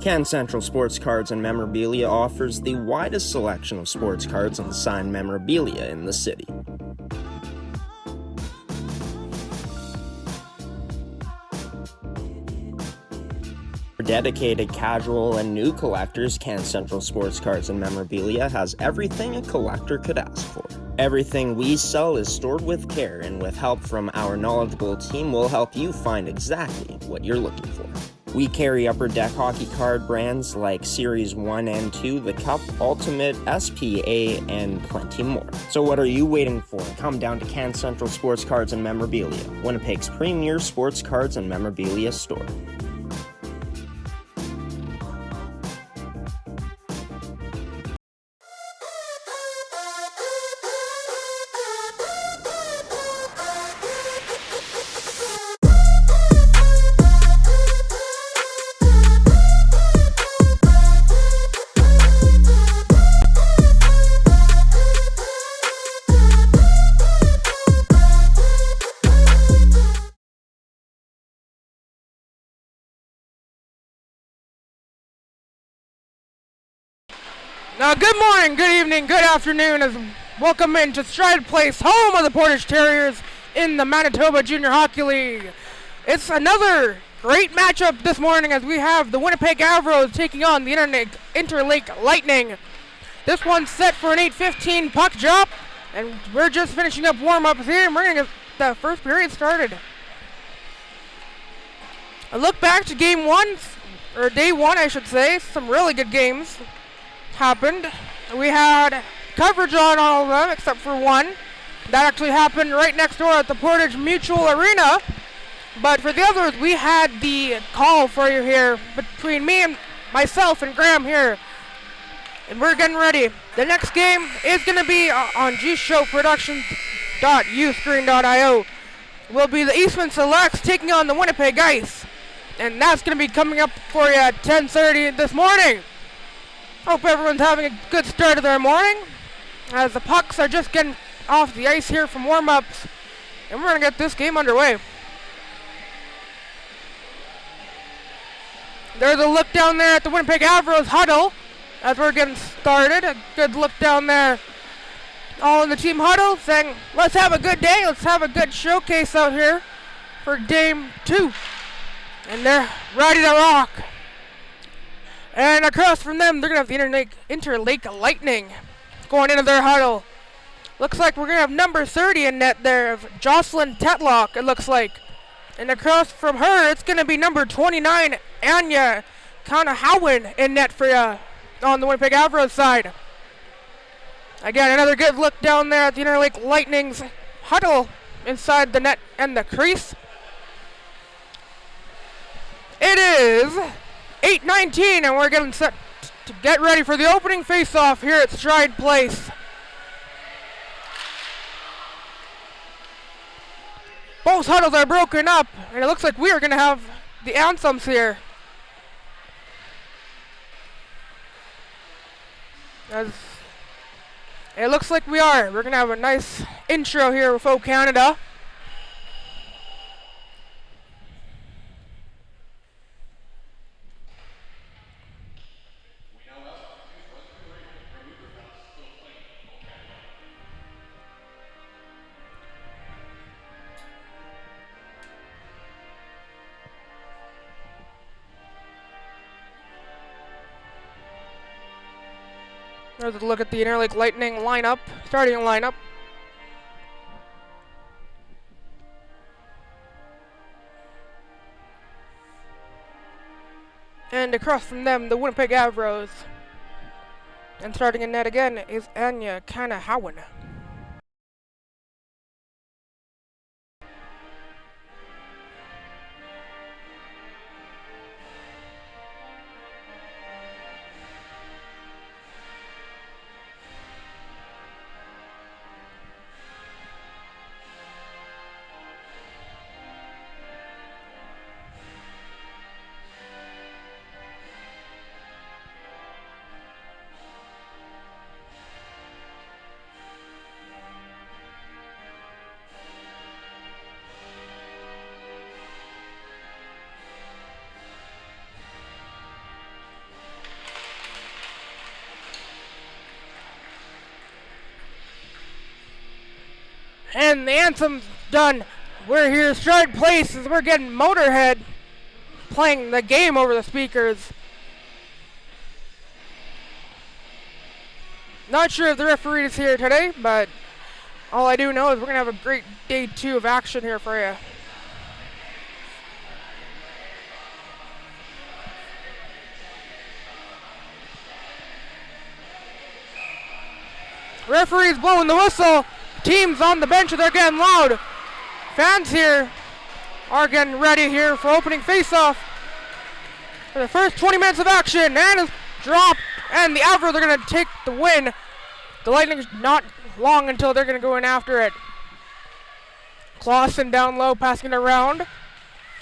Can Central Sports Cards and Memorabilia offers the widest selection of sports cards and signed memorabilia in the city. For dedicated casual and new collectors, Can Central Sports Cards and Memorabilia has everything a collector could ask for. Everything we sell is stored with care, and with help from our knowledgeable team, we'll help you find exactly what you're looking for. We carry Upper Deck hockey card brands like Series 1 and 2, The Cup, Ultimate, SPA, and plenty more. So what are you waiting for? Come down to Can Central Sports Cards and Memorabilia, Winnipeg's premier sports cards and memorabilia store. Now, good morning, good evening, good afternoon, as welcome into Stride Place, home of the Portage Terriers in the Manitoba Junior Hockey League. It's another great matchup this morning as we have the Winnipeg Avros taking on the Interlake Lightning. This one's set for an 8:15 puck drop, and we're just finishing up warm-ups here, and we're going to get the first period started. A look back to game one, or day one, I should say. Some really good games happened. We had coverage on all of them except for one. That actually happened right next door at the Portage Mutual Arena. But for the others, we had the call for you here between me and myself and Graham here. And we're getting ready. The next game is going to be on gshowproductions.uscreen.io. Will be the Eastman Selects taking on the Winnipeg Ice. And that's going to be coming up for you at 10:30 this morning. Hope everyone's having a good start of their morning, as the pucks are just getting off the ice here from warm-ups, and we're going to get this game underway. There's a look down there at the Winnipeg Avros huddle as we're getting started. A good look down there, all in the team huddle, saying, let's have a good day, let's have a good showcase out here for game two. And they're ready to rock. And across from them, they're going to have the Interlake Lightning going into their huddle. Looks like we're going to have number 30 in net there of Jocelyn Tetlock, it looks like. And across from her, it's going to be number 29, Anya Kanahowen in net for you on the Winnipeg Avros side. Again, another good look down there at the Interlake Lightning's huddle inside the net and the crease. It is 8:19, and we're getting set to get ready for the opening face-off here at Stride Place. Both huddles are broken up, and it looks like we are going to have the anthems here. As it looks like we are. We're going to have a nice intro here with O Canada. There's a look at the Interlake Lightning lineup, starting lineup. And across from them, the Winnipeg Avros. And starting in net again is Anya Kanahowen. And the anthem's done. We're here, Stride Place, as we're getting Motorhead playing the game over the speakers. Not sure if the referee is here today, but all I do know is we're going to have a great day 2 of action here for you. Referee's blowing the whistle. Teams on the bench, they're getting loud. Fans here are getting ready here for opening face-off for the first 20 minutes of action. And it's dropped, and the Avros are going to take the win. The Lightning's not long until they're going to go in after it. Clausen down low, passing it around.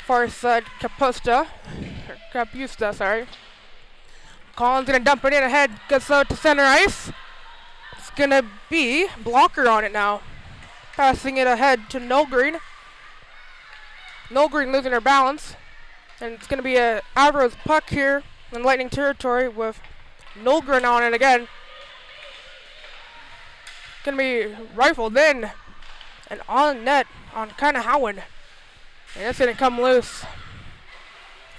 Far side, Capusta, sorry. Collins going to dump it in ahead, gets out to center ice. It's going to be Blocker on it now. Passing it ahead to Nolgreen. Nolgreen losing her balance. And it's going to be a Avros puck here in Lightning territory with Nolgren on it again. Going to be rifled in and on net on kind of Howen. And it's going to come loose.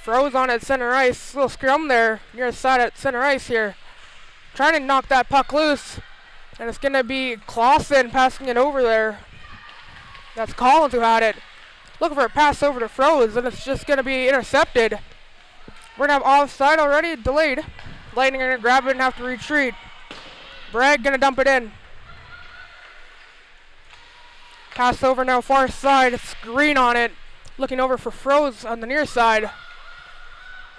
Froze on at center ice. Little scrum there near the side at center ice here. Trying to knock that puck loose. And it's going to be Clausen passing it over there. That's Collins who had it. Looking for a pass over to Froze, and it's just going to be intercepted. We're going to have offside already, delayed. Lightning are going to grab it and have to retreat. Bragg going to dump it in. Pass over now far side. It's Green on it. Looking over for Froze on the near side.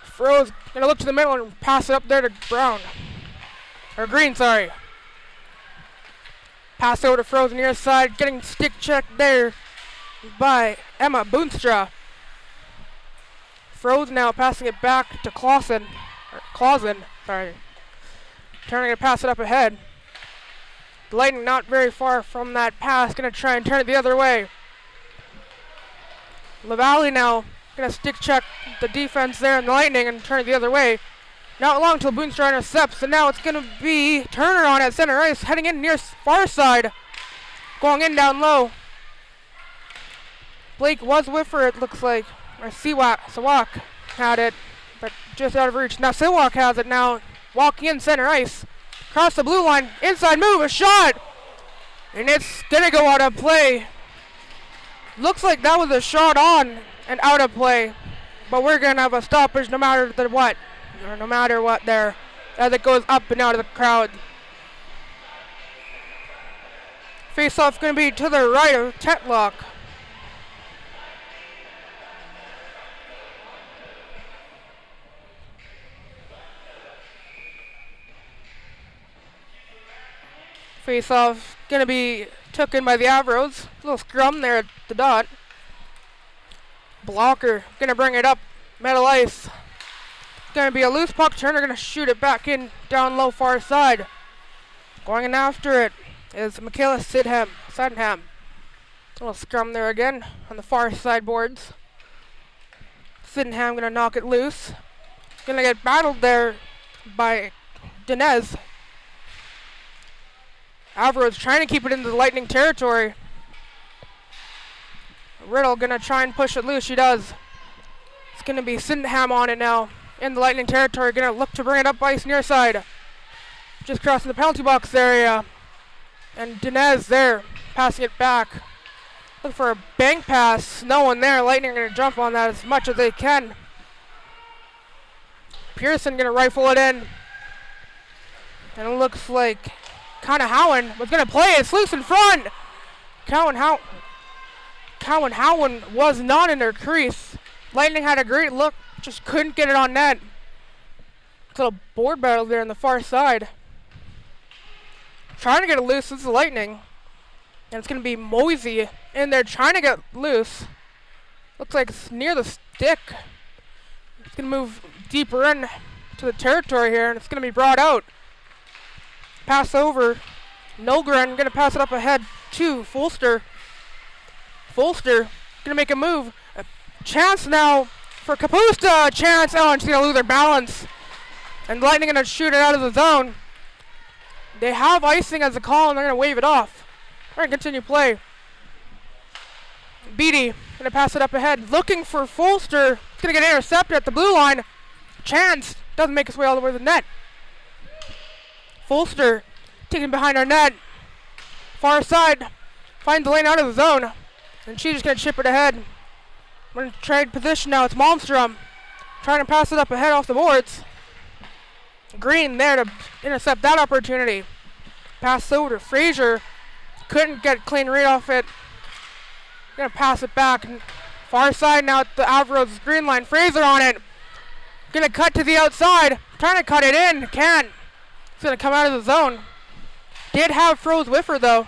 Froze going to look to the middle and pass it up there to Brown. Or Green, sorry. Pass over to Froze near side. Getting stick checked there by Emma Boonstra. Froze now passing it back to Clausen. Sorry. Turning to pass it up ahead. The Lightning not very far from that pass. Going to try and turn it the other way. LaValle now going to stick check the defense there in the Lightning and turn it the other way. Not long till Boonstra intercepts, and now it's going to be Turner on at center ice, heading in near far side. Going in down low. Blake was with her, it looks like. Or Sawak had it, but just out of reach. Now Sawak has it now, walking in center ice. Across the blue line, inside move, a shot! And it's going to go out of play. Looks like that was a shot on and out of play. But we're going to have a stoppage no matter what. Or no matter what there, as it goes up and out of the crowd. Face-off going to be to the right of Tetlock. Face-off going to be taken by the Avros. Little scrum there at the dot. Blocker going to bring it up, metal ice. Going to be a loose puck. Turner going to shoot it back in down low far side. Going in after it is Michaela Sydenham. A little scrum there again on the far side boards. Sydenham going to knock it loose. Going to get battled there by Dinez. Avros trying to keep it into the Lightning territory. Riddle going to try and push it loose. She does. It's going to be Sydenham on it now. In the Lightning territory, going to look to bring it up ice near side. Just crossing the penalty box area. And Dinez there, passing it back. Looking for a bank pass. No one there. Lightning are going to jump on that as much as they can. Pearson going to rifle it in. And it looks like kind of Howen was going to play it. It's loose in front. Cowan Howen was not in their crease. Lightning had a great look. Just couldn't get it on net. It's a little board battle there on the far side. Trying to get it loose. This is Lightning. And it's going to be Moisey in there trying to get loose. Looks like it's near the stick. It's going to move deeper in to the territory here. And it's going to be brought out. Pass over. Nolgren going to pass it up ahead to Folster. Folster going to make a move. A chance now for Kapusta, chance. Oh, and she's going to lose her balance. And Lightning going to shoot it out of the zone. They have icing as a call, and they're going to wave it off. They're going to continue play. Beatty gonna pass it up ahead, looking for Folster. He's gonna get intercepted at the blue line. Chance doesn't make his way all the way to the net. Folster taking behind our net. Far side, finds the lane out of the zone, and she's just gonna chip it ahead. We're in trade position now. It's Malmstrom trying to pass it up ahead off the boards. Green there to intercept that opportunity. Pass over to Frazier. Couldn't get a clean read off it. Gonna pass it back. Far side now at the Avros green line. Fraser on it. Gonna cut to the outside. Trying to cut it in. Can't. It's gonna come out of the zone. Did have Froze with her though.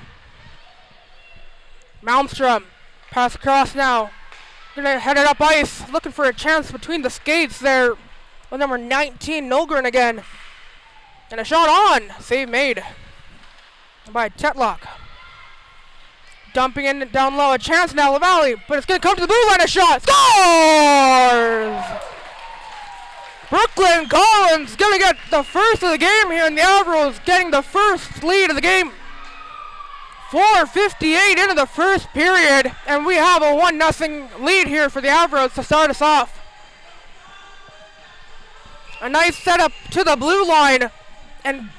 Malmstrom. Pass across now. Gonna head it up ice. Looking for a chance between the skates there. With number 19, Nolgren again. And a shot on. Save made by Tetlock. Dumping in down low. A chance now, LaValle. But it's going to come to the blue line. A shot. Scores! Brooklyn Collins going to get the first of the game here in the Avros. Getting the first lead of the game. 4:58 into the first period. And we have a 1-0 lead here for the Avros to start us off. A nice setup to the blue line. And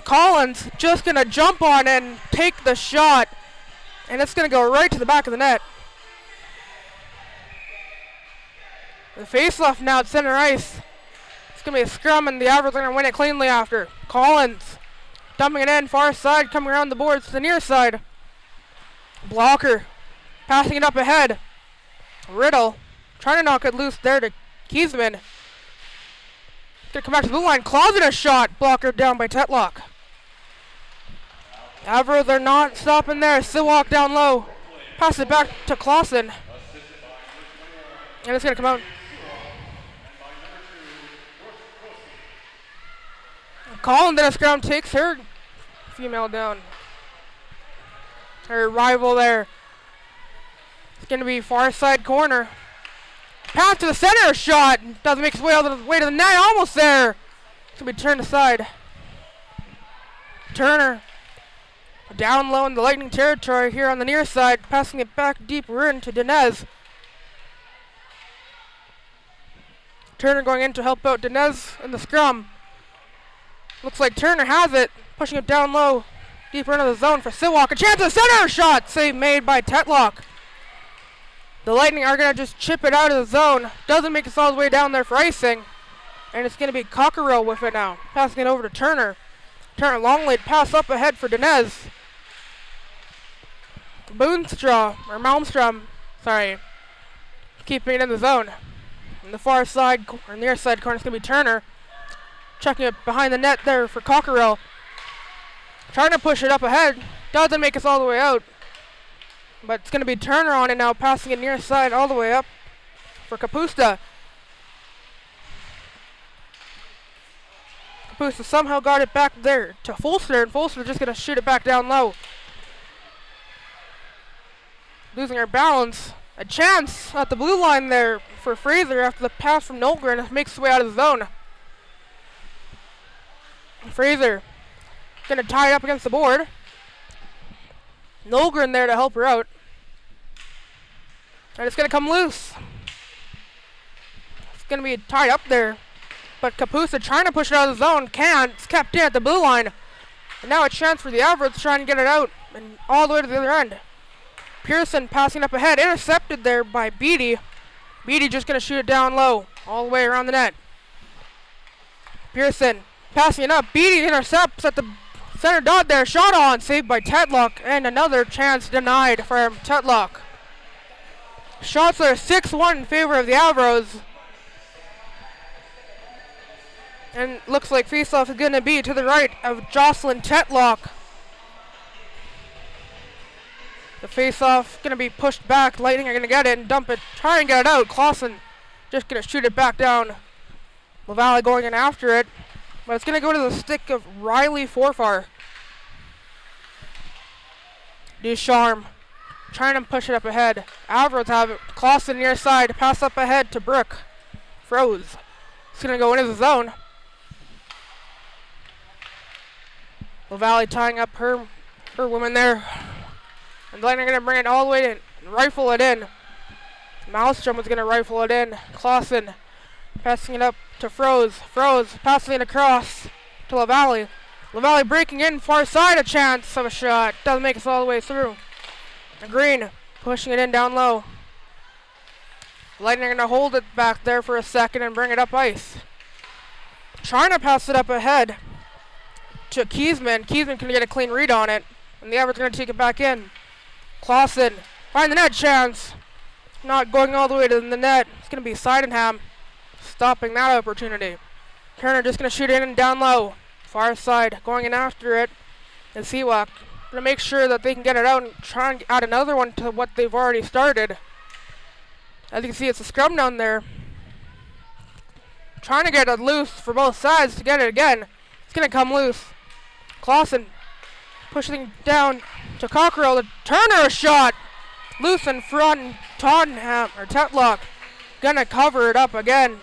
Collins just going to jump on and take the shot. And it's going to go right to the back of the net. The face-off now at center ice. It's going to be a scrum, and the Avros are going to win it cleanly after. Collins dumping it in, far side, coming around the boards to the near side. Blocker passing it up ahead. Riddle trying to knock it loose there to Kiesman. Gonna come back to the blue line, closet a shot, blocker down by Tetlock. Avros are not stopping there. Siwak down low. Pass it back to Clausen. And it's going to come out. Collins in a scrum takes her female down. Her rival there. It's going to be far side corner. Pass to the center shot. Doesn't make its way all the way to the net. Almost there. It's going to be turned aside. Turner. Down low in the Lightning territory here on the near side, passing it back deeper into Dinez. Turner going in to help out Dinez in the scrum. Looks like Turner has it, pushing it down low, deeper into the zone for Siwak. A chance at center shot, save made by Tetlock. The Lightning are going to just chip it out of the zone. Doesn't make it all the way down there for icing. And it's going to be Cockerill with it now, passing it over to Turner. Turner long lead pass up ahead for Dinez. Malmstrom, keeping it in the zone. In the far side, or near side corner, it's going to be Turner. Checking it behind the net there for Cockerill. Trying to push it up ahead. Doesn't make us all the way out. But it's going to be Turner on it now, passing it near side all the way up for Kapusta. Kapusta somehow got it back there to Folster, and Folster just going to shoot it back down low. Losing her balance. A chance at the blue line there for Fraser after the pass from Nolgren makes his way out of the zone. Fraser gonna tie it up against the board. Nolgren there to help her out. And it's gonna come loose. It's gonna be tied up there. But Kapusta trying to push it out of the zone. Can't. It's kept in at the blue line. And now a chance for the Avros to try and get it out. And all the way to the other end. Pearson passing up ahead, intercepted there by Beatty. Beatty just going to shoot it down low, all the way around the net. Pearson passing it up. Beatty intercepts at the center dot there. Shot on, saved by Tetlock, and another chance denied for Tetlock. Shots are 6-1 in favor of the Avros. And looks like faceoff is going to be to the right of Jocelyn Tetlock. The face-off going to be pushed back. Lightning are going to get it and dump it. Try and get it out. Clausen just going to shoot it back down. LaValle going in after it. But it's going to go to the stick of Riley Forfar. Ducharme trying to push it up ahead. Avros have it. Clausen near side. Pass up ahead to Brooke. Froze. It's going to go into the zone. LaValle tying up her woman there. And the Lightning are going to bring it all the way and rifle it in. Malmstrom was going to rifle it in. Clausen passing it up to Froze. Froze passing it across to LaValle. LaValle breaking in far side, a chance of a shot. Doesn't make it all the way through. And Green pushing it in down low. Lightning are going to hold it back there for a second and bring it up ice. Trying to pass it up ahead to Kiesman. Kiesman can get a clean read on it. And the Avros are going to take it back in. Clausen find the net chance. Not going all the way to the net. It's going to be Sydenham stopping that opportunity. Turner just going to shoot it in and down low. Far side going in after it. And Seawalk going to make sure that they can get it out and try and add another one to what they've already started. As you can see, it's a scrum down there. Trying to get it loose for both sides to get it again. It's going to come loose. Clausen pushing down to Cockerell. The Turner a shot. Loose in front. And Tottenham or Tetlock going to cover it up again.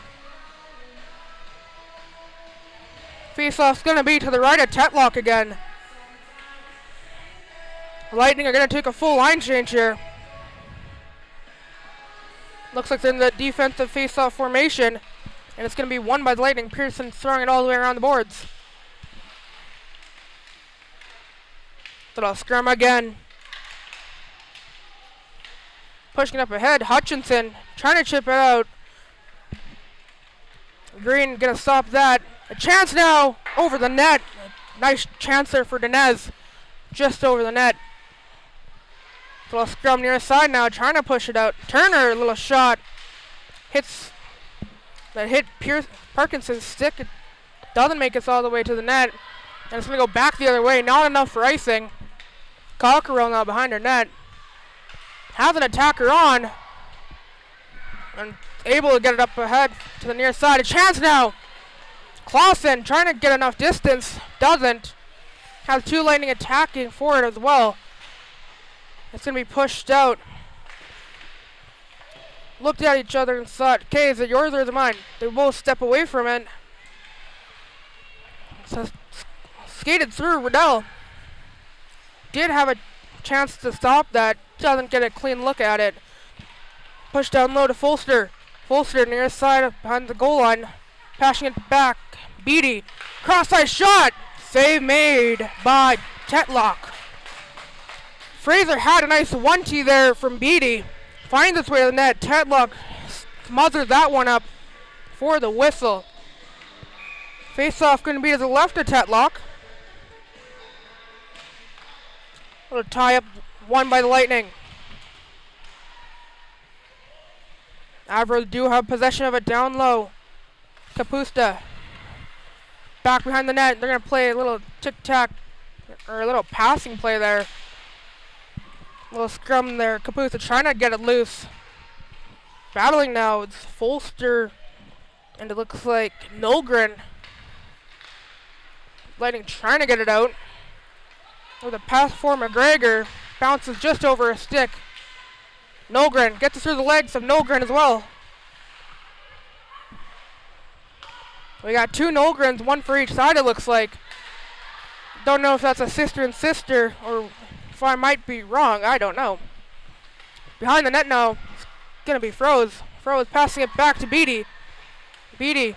Faceoff's going to be to the right of Tetlock again. Lightning are going to take a full line change here. Looks like they're in the defensive face-off formation. And it's going to be won by the Lightning. Pearson throwing it all the way around the boards. Little scrum again. Pushing up ahead. Hutchinson trying to chip it out. Green going to stop that. A chance now over the net. Nice chance there for Dinez. Just over the net. Little scrum near the side now, trying to push it out. Turner, a little shot. Hits that hit Parkinson's stick. It doesn't make it all the way to the net. And it's going to go back the other way. Not enough for icing. Cockerell now behind her net. Has an attacker on. And able to get it up ahead to the near side. A chance now. Clausen trying to get enough distance. Doesn't. Has two Lightning attacking for it as well. It's going to be pushed out. Looked at each other and thought, okay, is it yours or is it mine? They both step away from it. So skated through. Riddell did have a chance to stop that. Doesn't get a clean look at it. Pushed down low to Folster. Folster near side behind the goal line. Passing it back. Beatty. Cross-side shot. Save made by Tetlock. Fraser had a nice 1-2 there from Beatty. Finds its way to the net. Tetlock smothers that one up for the whistle. Face-off going to be to the left of Tetlock. Little tie-up won by the Lightning. Avros do have possession of it down low. Kapusta back behind the net. They're going to play a little tic-tac or a little passing play there. Little scrum there. Kapusta trying to get it loose. Battling now. It's Folster. And it looks like Nolgren. Lightning trying to get it out. With a pass for McGregor. Bounces just over a stick. Nolgren gets it through the legs of Nolgren as well. We got two Nolgrens, one for each side it looks like. Don't know if that's a sister and sister or if I might be wrong, I don't know. Behind the net now, it's going to be Froze. Froze passing it back to Beatty. Beatty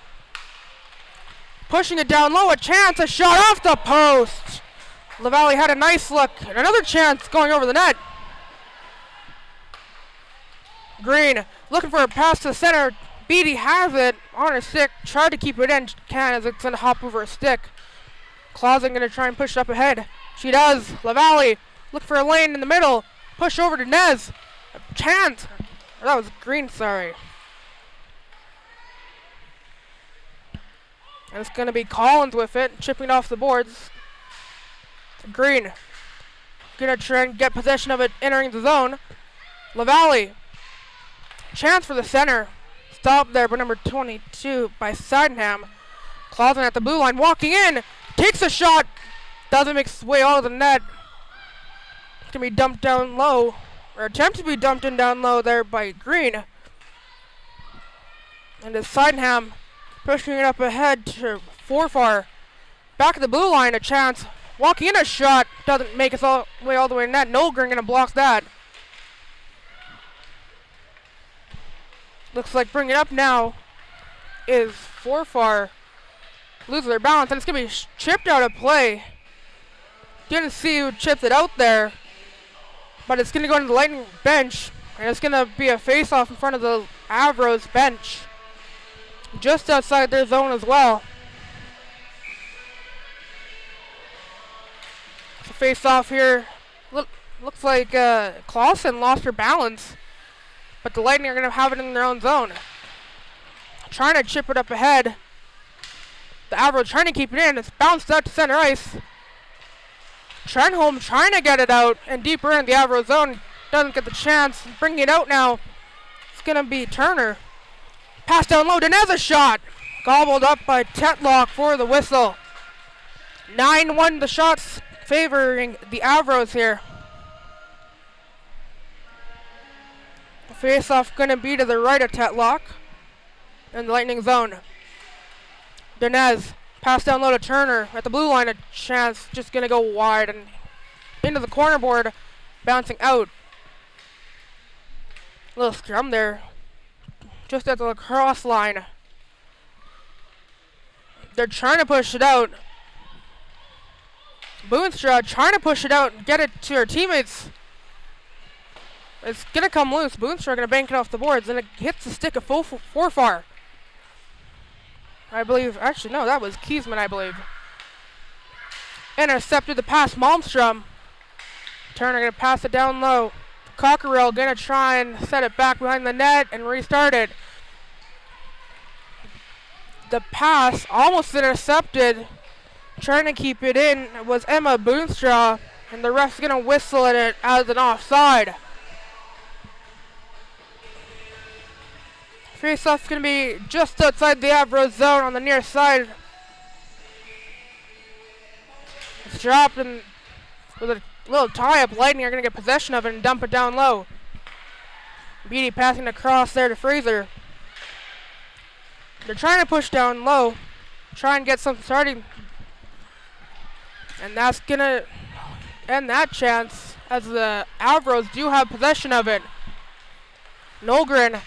pushing it down low, a chance, a shot off the post. LaValle had a nice look, and another chance going over the net. Green looking for a pass to the center. Beatty has it on her stick, tried to keep it in, can as it's going to hop over a stick. Clausen going to try and push it up ahead. She does. LaValle look for a lane in the middle. Push over to Nez. A chance. Or that was Green, sorry. And it's going to be Collins with it, chipping off the boards. Green going to try and get possession of it, entering the zone. LaValle. Chance for the center. Stop there by number 22 by Sydenham. Clausen at the blue line, walking in. Takes a shot. Doesn't make its way out of the net. It's going to be dumped down low. Or attempt to be dumped in down low there by Green. And it's Sydenham pushing it up ahead to Forfar. Back at the blue line, a chance. Walking in a shot. Doesn't make its way all the way to net. Nolgren going to block that. Looks like bringing it up now is Forfar. Lose their balance, and it's going to be chipped out of play. Didn't see who chipped it out there, but it's going to go into the Lightning bench, and it's going to be a face-off in front of the Avros bench, just outside their zone as well. It's a face-off here. Looks like Clausen lost her balance, but the Lightning are going to have it in their own zone. Trying to chip it up ahead. The Avros trying to keep it in. It's bounced out to center ice. Trenholm trying to get it out and deeper in the Avro zone. Doesn't get the chance. Bringing it out now. It's going to be Turner. Pass down low. Dinez a shot. Gobbled up by Tetlock for the whistle. 9-1 the shots favoring the Avros here. The face-off going to be to the right of Tetlock in the Lightning zone. Dinez, pass down low to Turner at the blue line. A chance, just going to go wide and into the corner board, bouncing out. Little scrum there, just at the cross line. They're trying to push it out. Boonstra trying to push it out and get it to her teammates. It's going to come loose. Boonstra going to bank it off the boards, and it hits the stick of Forfar. I believe, actually, no, that was Kiesman, I believe. Intercepted the pass, Malmstrom. Turner going to pass it down low. Cockerill going to try and set it back behind the net and restart it. The pass almost intercepted. Trying to keep it in was Emma Boonstra, and the ref's going to whistle at it as an offside. Face-off's going to be just outside the Avro zone on the near side. It's dropped, and with a little tie-up, Lightning are going to get possession of it and dump it down low. Beatty passing across there to Fraser. They're trying to push down low, try and get something starting. And that's going to end that chance, as the Avros do have possession of it. Nolgren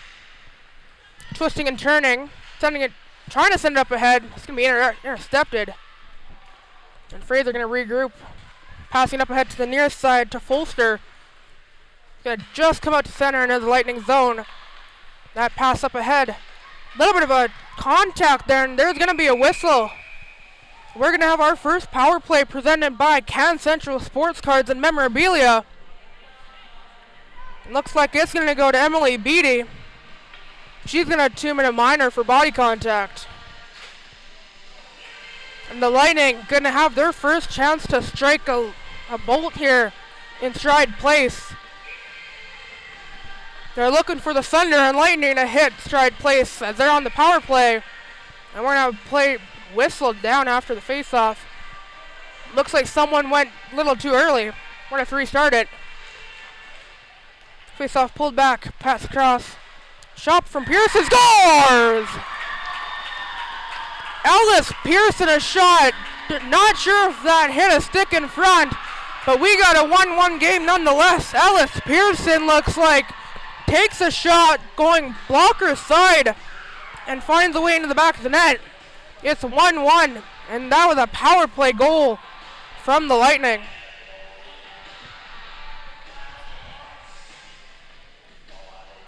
twisting and turning, sending it, trying to send it up ahead. It's going to be intercepted. And Fraser going to regroup, passing up ahead to the near side to Folster. Going to just come out to center into the Lightning zone. That pass up ahead. A little bit of a contact there, and there's going to be a whistle. We're going to have our first power play presented by Can Central Sports Cards and Memorabilia. Looks like it's going to go to Emily Beatty. She's going to 2-minute minor for body contact. And the Lightning going to have their first chance to strike a bolt here in Stride Place. They're looking for the Thunder and Lightning to hit Stride Place as they're on the power play. And we're going to play whistled down after the face-off. Looks like someone went a little too early. We're going to have to restart it. Face-off pulled back, pass across. Shot from Pearson, scores! Ellis Pearson a shot. Not sure if that hit a stick in front, but we got a 1-1 game nonetheless. Ellis Pearson looks like takes a shot going blocker side and finds a way into the back of the net. It's 1-1, and that was a power play goal from the Lightning.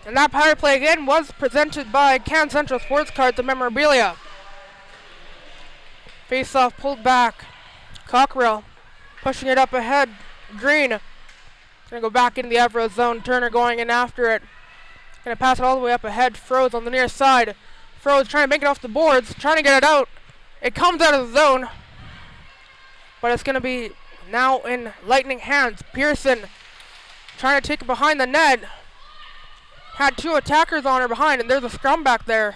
And that power play again was presented by Can Central Sports Cards and Memorabilia. Face-off pulled back. Cockerill pushing it up ahead. Green gonna go back into the Avro zone. Turner going in after it. Gonna pass it all the way up ahead. Froze on the near side. Froze trying to make it off the boards, trying to get it out. It comes out of the zone, but it's gonna be now in Lightning hands. Pearson trying to take it behind the net. Had two attackers on her behind, and there's a scrum back there.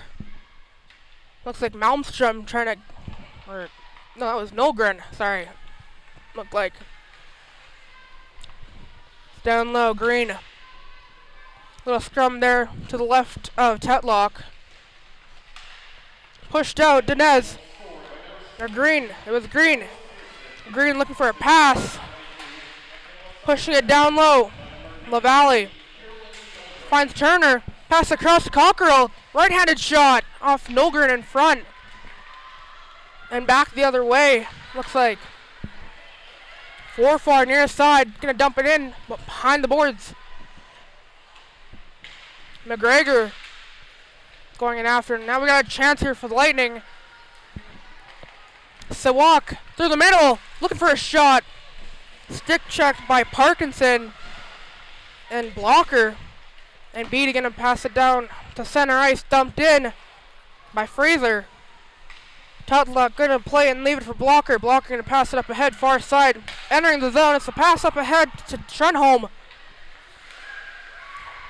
Looks like Malmstrom trying to, or no, that was Nolgren. Sorry, looked like. It's down low, Green. Little scrum there to the left of Tetlock. Pushed out, Dinez. Or Green. It was Green. Green looking for a pass. Pushing it down low. LaValle finds Turner. Pass across to Cockrell. Right-handed shot off Nolgren in front. And back the other way. Looks like Forfar near side. Gonna dump it in behind the boards. McGregor going in after. Now we got a chance here for the Lightning. Sawak through the middle. Looking for a shot. Stick checked by Parkinson and Blocker. And Beatty gonna pass it down to center ice, dumped in by Fraser. Tutlock gonna play and leave it for Blocker. Blocker gonna pass it up ahead, far side. Entering the zone, it's a pass up ahead to Trenholm.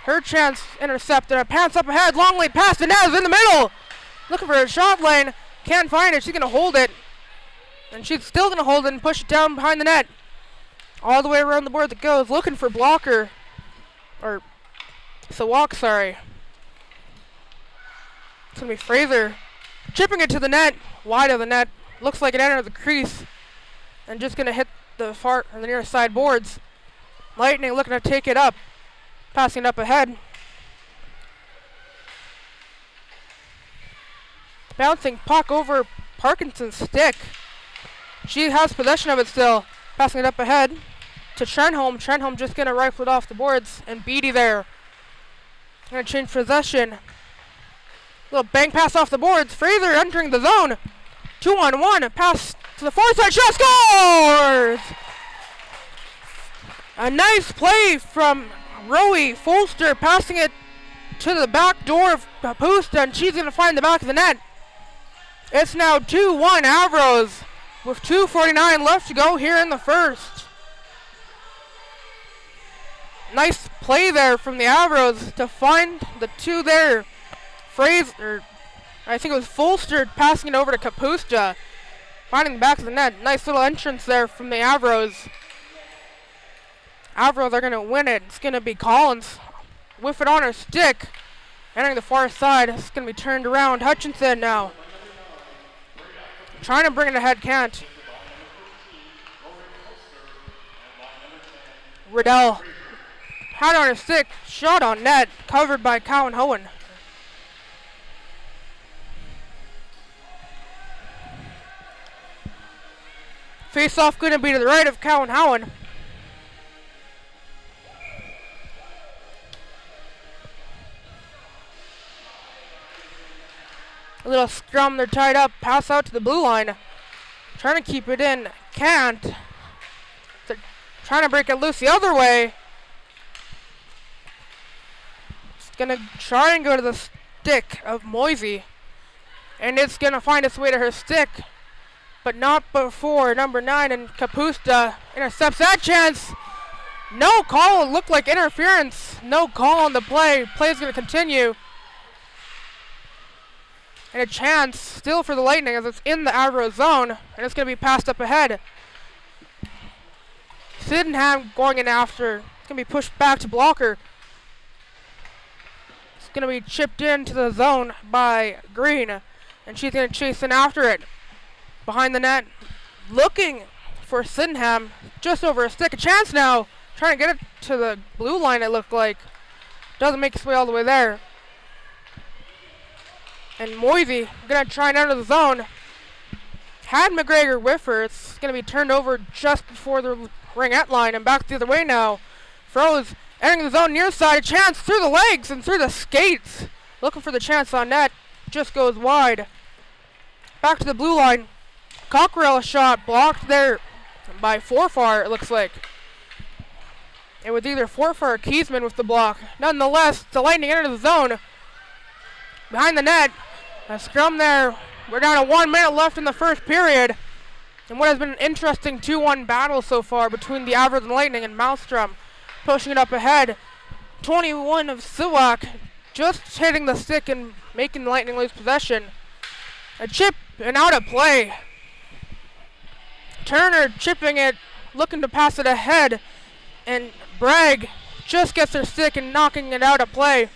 Her chance intercepted. A pass up ahead, long lead pass to Nez in the middle. Looking for a shot lane, can't find it. She's gonna hold it. And she's still gonna hold it and push it down behind the net. All the way around the board that goes, looking for Blocker. Or Sawak, sorry. It's gonna be Fraser. Chipping it to the net, wide of the net. Looks like it entered the crease. And just gonna hit the far on the near side boards. Lightning looking to take it up. Passing it up ahead. Bouncing puck over Parkinson's stick. She has possession of it still. Passing it up ahead to Trenholm. Trenholm just gonna rifle it off the boards. And Beatty there. Gonna change possession. Little bang pass off the boards. Fraser entering the zone. 2-on-1. Pass to the far side. Shot scores! A nice play from Rowie Folster, passing it to the back door of Papusta, and she's going to find the back of the net. It's now 2-1 Avros with 2:49 left to go here in the first. Nice play there from the Avros to find the two there. Fraser, I think it was Folster, passing it over to Kapusta, finding the back of the net. Nice little entrance there from the Avros. Avros are going to win it. It's going to be Collins with it on her stick. Entering the far side. It's going to be turned around. Hutchinson now. Trying to bring it ahead, can't. Riddell had on her stick. Shot on net. Covered by Cowan Hohen. Face off going to be to the right of Cowan Howen. A little scrum, they're tied up. Pass out to the blue line. Trying to keep it in. Can't. They're trying to break it loose the other way. It's going to try and go to the stick of Moisey. And it's going to find its way to her stick. But not before number 9 and Kapusta intercepts that chance. No call. It looked like interference. No call on the play. Play is going to continue. And a chance still for the Lightning as it's in the Avro zone. And it's going to be passed up ahead. Sydenham going in after. It's going to be pushed back to Blocker. It's going to be chipped into the zone by Green. And she's going to chase in after it. Behind the net. Looking for Sydenham. Just over a stick. A chance now. Trying to get it to the blue line, it looked like. Doesn't make its way all the way there. And Moisey going to try and enter the zone. Had McGregor with her. It's going to be turned over just before the ringette line. And back the other way now. Froze entering the zone near side. A chance through the legs and through the skates. Looking for the chance on net. Just goes wide. Back to the blue line. Cockrell shot blocked there by Forfar, it looks like. It was either Forfar or Kiesman with the block. Nonetheless, the Lightning enter the zone. Behind the net. A scrum there. We're down to 1 minute left in the first period. And what has been an interesting 2-1 battle so far between the Avros and Lightning, and Malmstrom pushing it up ahead. 21 of Siwak just hitting the stick and making the Lightning lose possession. A chip and out of play. Turner chipping it, looking to pass it ahead, and Bragg just gets her stick and knocking it out of play.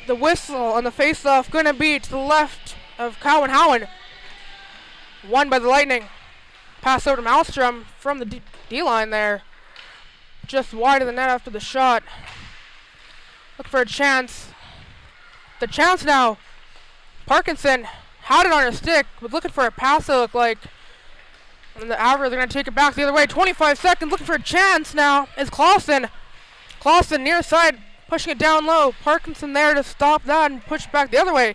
The whistle on the face-off going to be to the left of Cowan Howen. Won by the Lightning. Pass over to Malmstrom from the D-line there. just wide of the net after the shot. Look for a chance. The chance now. Parkinson had it on his stick, was looking for a pass, it looked like. And the Avros are going to take it back the other way. 25 seconds, looking for a chance now is Clausen. Clausen near side, pushing it down low. Parkinson there to stop that and push it back the other way.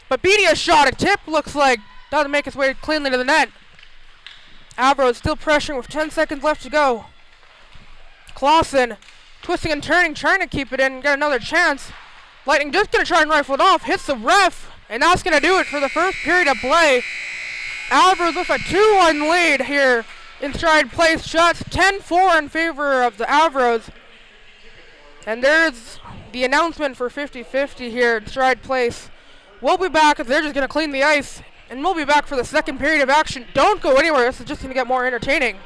But Bedia shot a tip, looks like. Doesn't make its way cleanly to the net. Avros still pressuring with 10 seconds left to go. Clausen twisting and turning, trying to keep it in and get another chance. Lightning just going to try and rifle it off. Hits the ref, and that's going to do it for the first period of play. Avros with a 2-1 lead here in Stride Place. Shots 10-4 in favor of the Avros. And there's the announcement for 50-50 here in Stride Place. We'll be back as they're just going to clean the ice. And we'll be back for the second period of action. Don't go anywhere. This is just going to get more entertaining.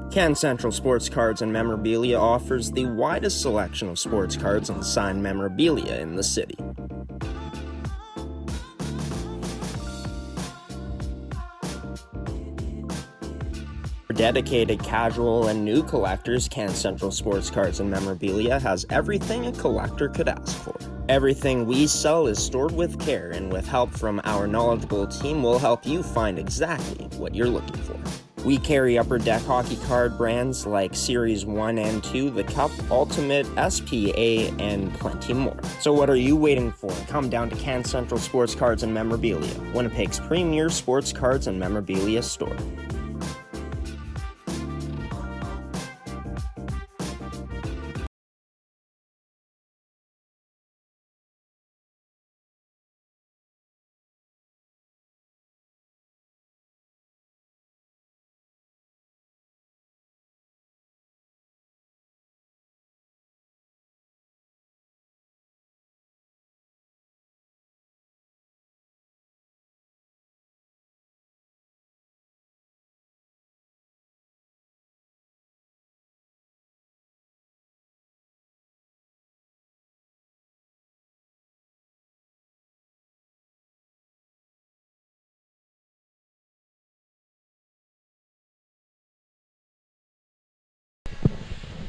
Can Central Sports Cards and Memorabilia offers the widest selection of sports cards and signed memorabilia in the city. For dedicated casual and new collectors, Can Central Sports Cards and Memorabilia has everything a collector could ask for. Everything we sell is stored with care, and with help from our knowledgeable team, we'll help you find exactly what you're looking for. We carry Upper Deck hockey card brands like Series 1 and 2, The Cup, Ultimate, SPA, and plenty more. So what are you waiting for? Come down to Can Central Sports Cards and Memorabilia, Winnipeg's premier sports cards and memorabilia store.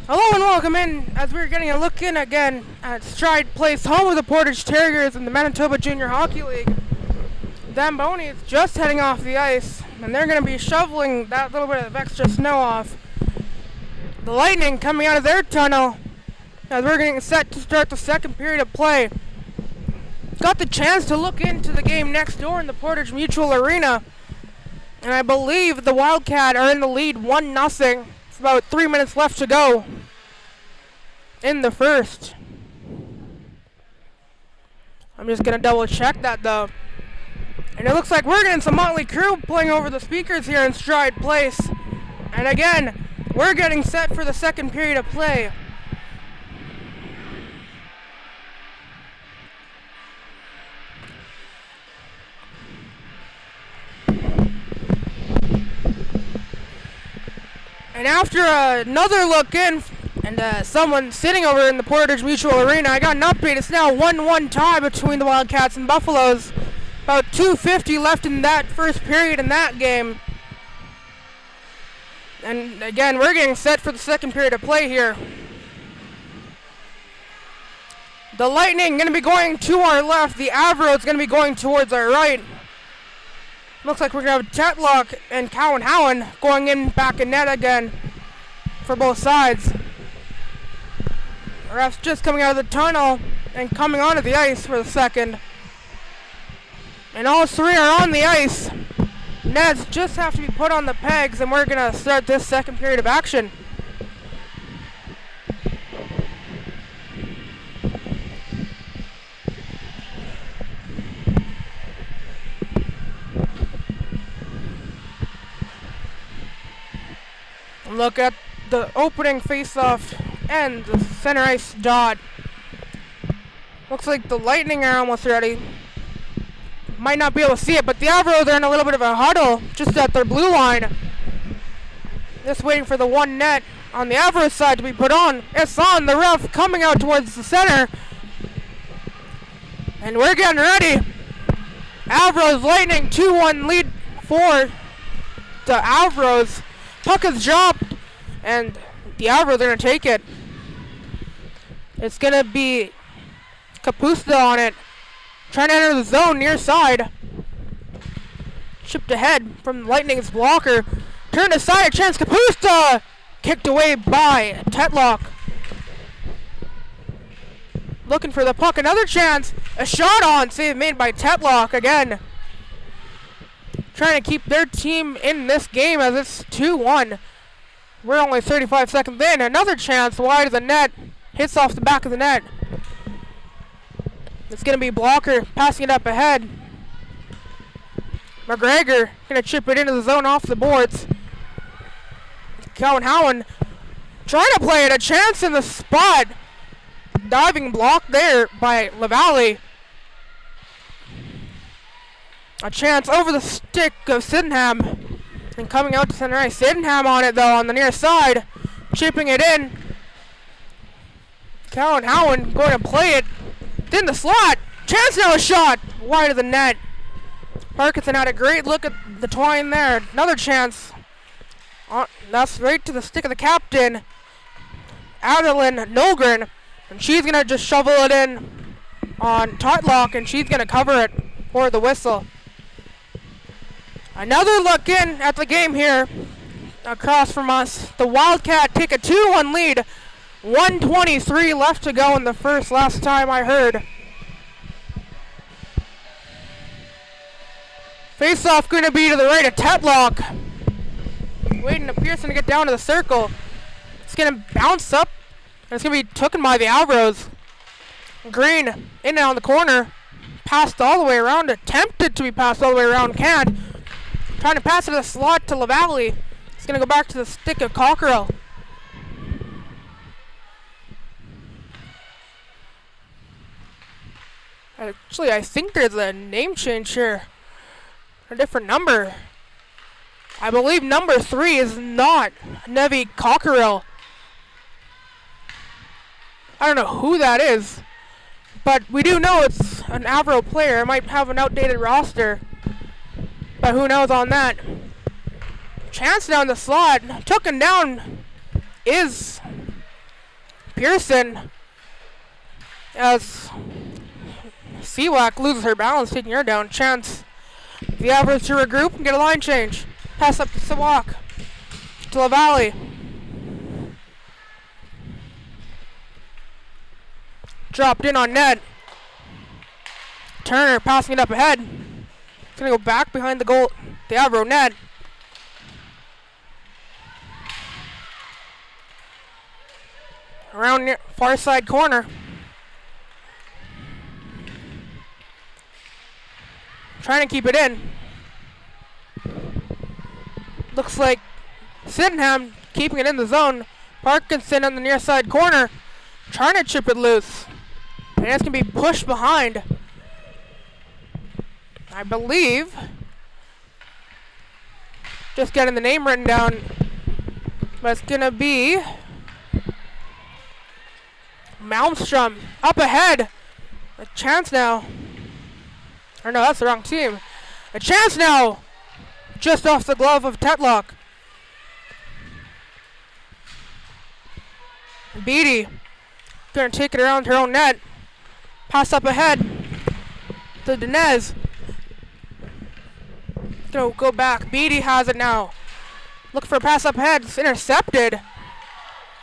Hello and welcome in as we're getting a look in again at Stride Place, home of the Portage Terriers in the Manitoba Junior Hockey League. Zamboni is just heading off the ice, and they're going to be shoveling that little bit of extra snow off. The Lightning coming out of their tunnel as we're getting set to start the second period of play. Got the chance to look into the game next door in the Portage Mutual Arena, and I believe the Wildcat are in the lead 1-0. About 3 minutes left to go in the first. I'm just going to double check that though. And it looks like we're getting some Motley Crue playing over the speakers here in Stride Place. And again, we're getting set for the second period of play. And after another look in, and someone sitting over in the Portage Mutual Arena, I got an update. It's now 1-1 tie between the Wildcats and Buffaloes. About 2:50 left in that first period in that game. And again, we're getting set for the second period of play here. The Lightning going to be going to our left. The Avros going to be going towards our right. Looks like we're going to have Tetlock and Cowan Howen going in back in net again for both sides. Ref's just coming out of the tunnel and coming onto the ice for the second. And all three are on the ice. Nets just have to be put on the pegs, and we're going to start this second period of action. Look at the opening face-off and the center ice dot. Looks like the Lightning are almost ready. Might not be able to see it, but the Avros are in a little bit of a huddle just at their blue line. Just waiting for the one net on the Avros side to be put on. It's on. The ref coming out towards the center. And we're getting ready. Avros Lightning 2-1 lead for the Avros. Puck is dropped, and the Avros are going to take it. It's going to be Kapusta on it, trying to enter the zone near side. Chipped ahead from Lightning's blocker. Turned aside, a chance. Kapusta kicked away by Tetlock. Looking for the puck, another chance. A shot on, save made by Tetlock again. Trying to keep their team in this game as it's 2-1. We're only 35 seconds in. Another chance wide of the net. Hits off the back of the net. It's going to be Blocker passing it up ahead. McGregor going to chip it into the zone off the boards. Cowan Howen trying to play it. A chance in the spot. Diving block there by LaValle. A chance over the stick of Sydenham. And coming out to center ice. Sydenham on it though on the near side. Chipping it in. Cowan Howen going to play it. In the slot. Chance now a shot. Wide of the net. Parkinson had a great look at the twine there. Another chance. That's right to the stick of the captain. Adeline Nolgren. And she's going to just shovel it in on Totlock. And she's going to cover it for the whistle. Another look in at the game here across from us. The Wildcat take a 2-1 lead. 1:23 left to go in the first, last time I heard. Face-off going to be to the right of Tetlock. Waiting to Pearson to get down to the circle. It's going to bounce up. And it's going to be taken by the Avros. Green in and on the corner. Passed all the way around. Attempted to be passed all the way around. Can't. Trying to pass it to the slot to LaValle. It's going to go back to the stick of Cockerell. Actually, I think there's a name change here. A different number. I believe number 3 is not Nevi Cockerell. I don't know who that is. But we do know it's an Avro player. It might have an outdated roster. But who knows on that. Chance down the slot. Taken down is Pearson. As Seawack loses her balance, taking her down. Chance. The Avros to regroup and get a line change. Pass up to Seawack. To LaValle. Dropped in on net. Turner passing it up ahead. It's going to go back behind the goal, the Avro net. Around near far side corner. Trying to keep it in. Looks like Sydenham keeping it in the zone. Parkinson on the near side corner. Trying to chip it loose. And it's going to be pushed behind. I believe. Just getting the name written down. But it's going to be Malmstrom up ahead. A chance now. Or no, that's the wrong team. A chance now. Just off the glove of Tetlock. Beatty going to take it around her own net. Pass up ahead to Dinez. Going to go back. Beatty has it now. Look for a pass up ahead. It's intercepted.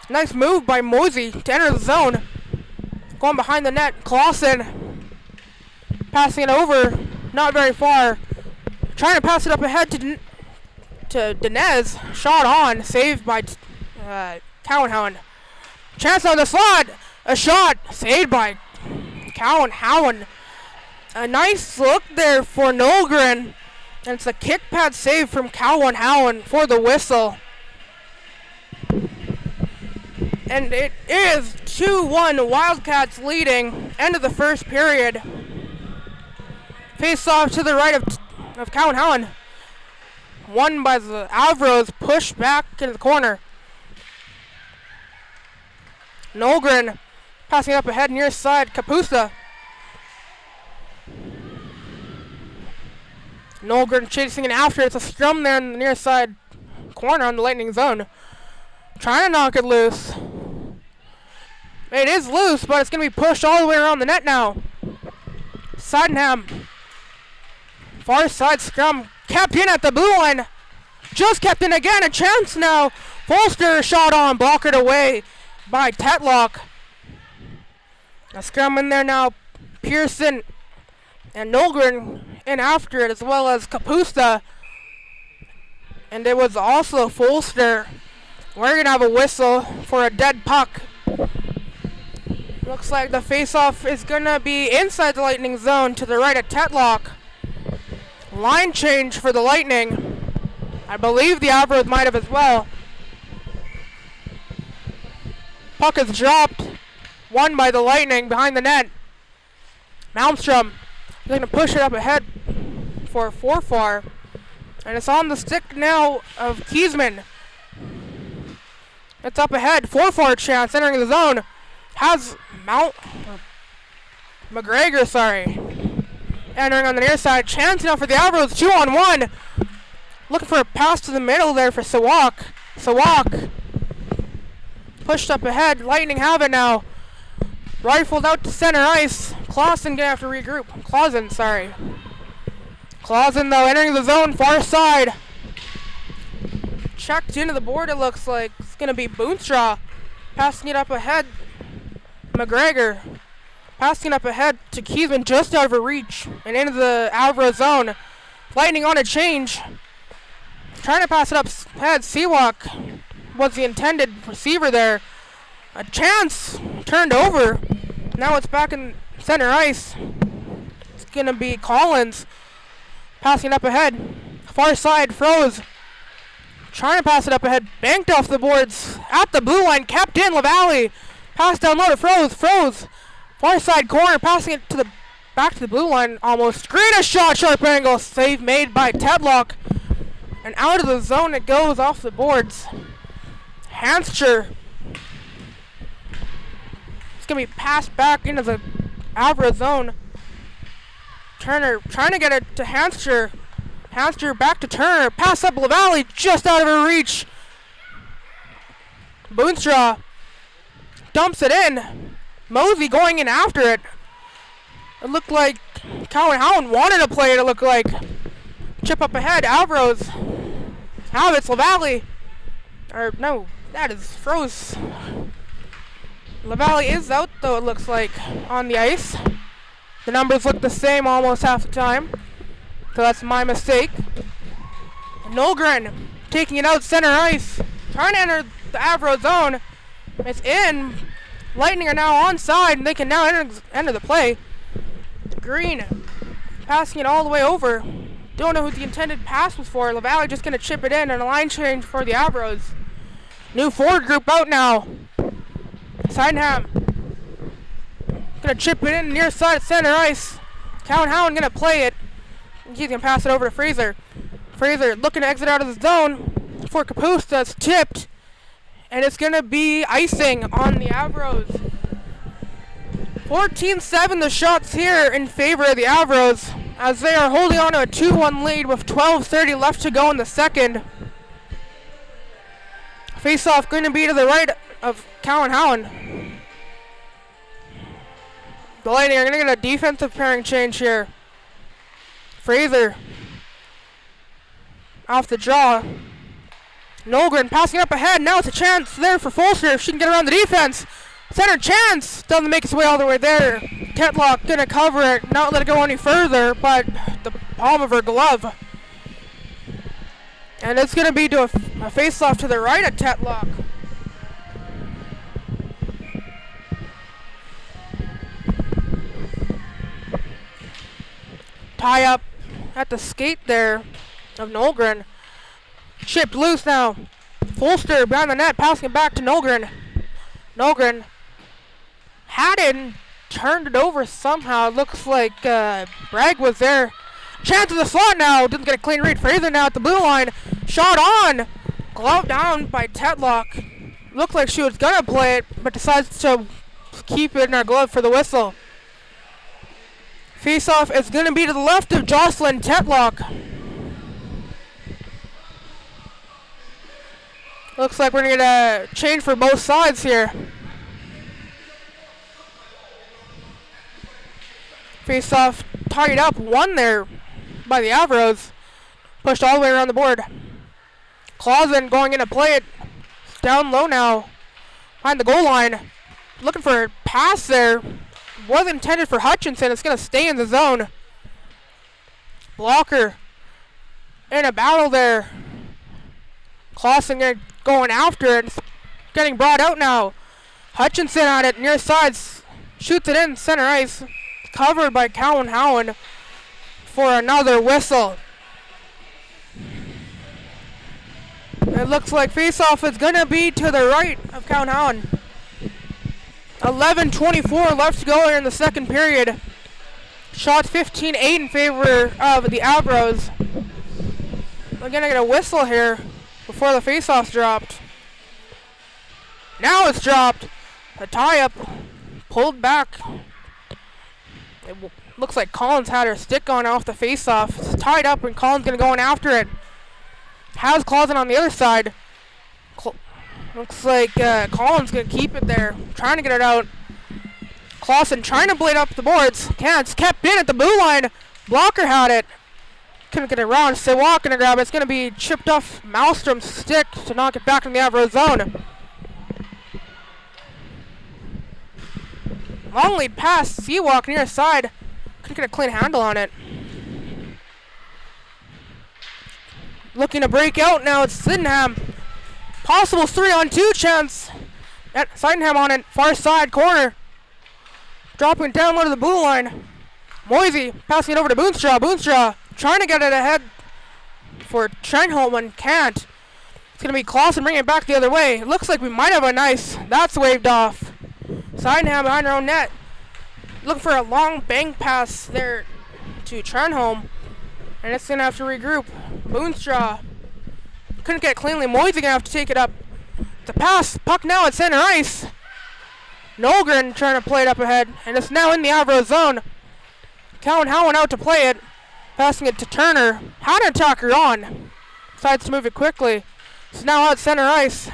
Nice move by Mosey to enter the zone. Going behind the net. Clausen passing it over. Not very far. Trying to pass it up ahead to Dinez. Shot on. Saved by Cowanhound. Chance on the slot. A shot. Saved by Cowanhound. A nice look there for Nolgren. And it's a kick pad save from Cowanhound for the whistle. And it is 2-1 Wildcats leading. End of the first period. Face off to the right of Cowanhound. Won by the Avros. Pushed back into the corner. Nolgren passing up ahead near side. Kapusta. Nolgren chasing it after. It's a scrum there in the near side corner on the Lightning zone. Trying to knock it loose. It is loose, but it's going to be pushed all the way around the net now. Sydenham. Far side scrum. Kept in at the blue line. Just kept in again. A chance now. Folster shot on. Blockered away by Tetlock. A scrum in there now. Pearson and Nolgren in after it, as well as Kapusta. And it was also Folster. We're going to have a whistle for a dead puck. Looks like the face-off is going to be inside the Lightning zone to the right of Tetlock. Line change for the Lightning. I believe the Avros might have as well. Puck is dropped. Won by the Lightning behind the net. Malmstrom is going to push it up ahead for Forfar. And it's on the stick now of Kiesman. It's up ahead. 4-4 chance entering the zone. Has McGregor, sorry. Entering on the near side. Chance now for the Avros. 2-on-1. Looking for a pass to the middle there for Sawak. Sawak. Pushed up ahead. Lightning have it now. Rifled out to center ice. Clausen gonna have to regroup. Clausen, sorry. Clausen though entering the zone. Far side. Checked into the board, it looks like. It's going to be Boonstra. Passing it up ahead. McGregor. Passing it up ahead to Kiesman, just out of reach. And into the Avro zone. Lightning on a change. Trying to pass it up ahead. Sewak was the intended receiver there. A chance. Turned over. Now it's back in center ice. It's going to be Collins. Passing it up ahead. Far side, froze. Trying to pass it up ahead, banked off the boards, at the blue line, kept in, LaValle. Pass down low to Froze. Far side corner, passing it to the back to the blue line almost. Greatest shot, sharp angle, save made by Tedlock. And out of the zone it goes off the boards. Hanster. It's going to be passed back into the Avro zone. Turner trying to get it to Hanster. Hanster back to Turner. Pass up LaValle, just out of her reach. Boonstra dumps it in. Mosey going in after it. It looked like Cowan Howland wanted to play it, it looked like. Chip up ahead, Avros. It's LaValle. Or, no, that is Froze. LaValle is out, though, it looks like, on the ice. The numbers look the same almost half the time. So that's my mistake. Nolgren taking it out center ice. Trying to enter the Avro zone. It's in. Lightning are now onside and they can now enter the play. Green passing it all the way over. Don't know who the intended pass was for. LaValle just going to chip it in and a line change for the Avros. New forward group out now. Sydenham going to chip it in near side center ice. Cowan Howland going to play it. He's going to pass it over to Fraser. Fraser looking to exit out of the zone for Kapusta. It's tipped. And it's going to be icing on the Avros. 14-7 the shots here in favor of the Avros as they are holding on to a 2-1 lead with 12:30 left to go in the second. Face-off going to be to the right of Cowan Howland. The Lightning are going to get a defensive pairing change here. Fraser off the draw. Nolgren passing up ahead. Now it's a chance there for Folster if she can get around the defense. Center chance. Doesn't make its way all the way there. Tetlock gonna cover it, not let it go any further, but the palm of her glove. And it's gonna be to a face-off to the right of Tetlock. Tie up at the skate there of Nolgren. Chipped loose now. Folster behind the net, passing it back to Nolgren. Nolgren had it and turned it over somehow. Looks like Bragg was there. Chance of the slot now. Didn't get a clean read. Fraser now at the blue line. Shot on. Glove down by Tetlock. Looked like she was going to play it, but decides to keep it in her glove for the whistle. Face-off is going to be to the left of Jocelyn Tetlock. Looks like we're going to change for both sides here. Face-off tied up, one there by the Avros. Pushed all the way around the board. Clausen going in to play it. It's down low now. Behind the goal line. Looking for a pass there. Was intended for Hutchinson. It's going to stay in the zone. Blocker in a battle there. Clausen going after it. It's getting brought out now. Hutchinson on it near sides. Shoots it in center ice. Covered by Cowan Howland for another whistle. It looks like face-off is going to be to the right of Cowan Howland. 11:24 left to go here in the second period. Shots 15-8 in favor of the Avros. we're gonna get a whistle here before the face-off's dropped. Now it's dropped. A tie-up, pulled back. It looks like Collins had her stick on off the face-off. It's tied up and Collins gonna go in after it. Has Clausen on the other side. Looks like Collins gonna keep it there, trying to get it out. Clausen trying to blade up the boards. Can't. It's kept in at the blue line. Blocker had it. Couldn't get it around. Sewak gonna grab it. It's gonna be chipped off Malmstrom's stick to knock it back in the Avro zone. Long lead pass. Sewak near side. Couldn't get a clean handle on it. Looking to break out now. It's Sydenham. Possible 3-on-2 chance. Sydenham on it. Far side corner. Dropping down low to the blue line. Moisey passing it over to Boonstra. Boonstra trying to get it ahead for Trenholm and can't. It's going to be Clausen bringing it back the other way. It looks like we might have a nice. That's waved off. Sydenham behind her own net. Looking for a long bank pass there to Trenholm. And it's going to have to regroup. Boonstra couldn't get it cleanly. Moisey going to have to take it up. The pass. Puck now at center ice. Nolgren trying to play it up ahead. And it's now in the Avro zone. Cowan out to play it. Passing it to Turner. Had an attacker on. Decides to move it quickly. It's now out center ice.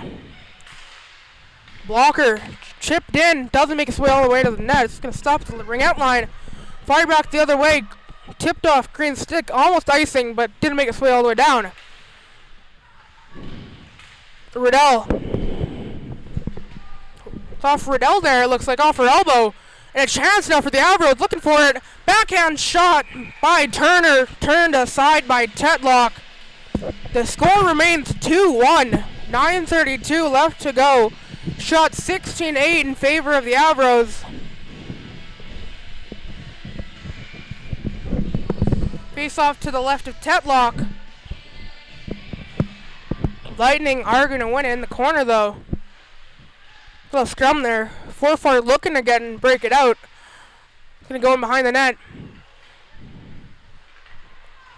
Blocker chipped in. Doesn't make its way all the way to the net. It's going to stop at the ring out line. Fire back the other way. Tipped off Green's stick. Almost icing, but didn't make its way all the way down. Riddell. It's off Riddell there. It looks like off her elbow. And a chance now for the Avros, looking for it. Backhand shot by Turner, turned aside by Tetlock. The score remains 2-1. 9:32 left to go. Shot 16-8 in favor of the Avros. Face off to the left of Tetlock. Lightning are going to win it in the corner though. Little scrum there. 4-4 looking to get and break it out. Gonna go in behind the net.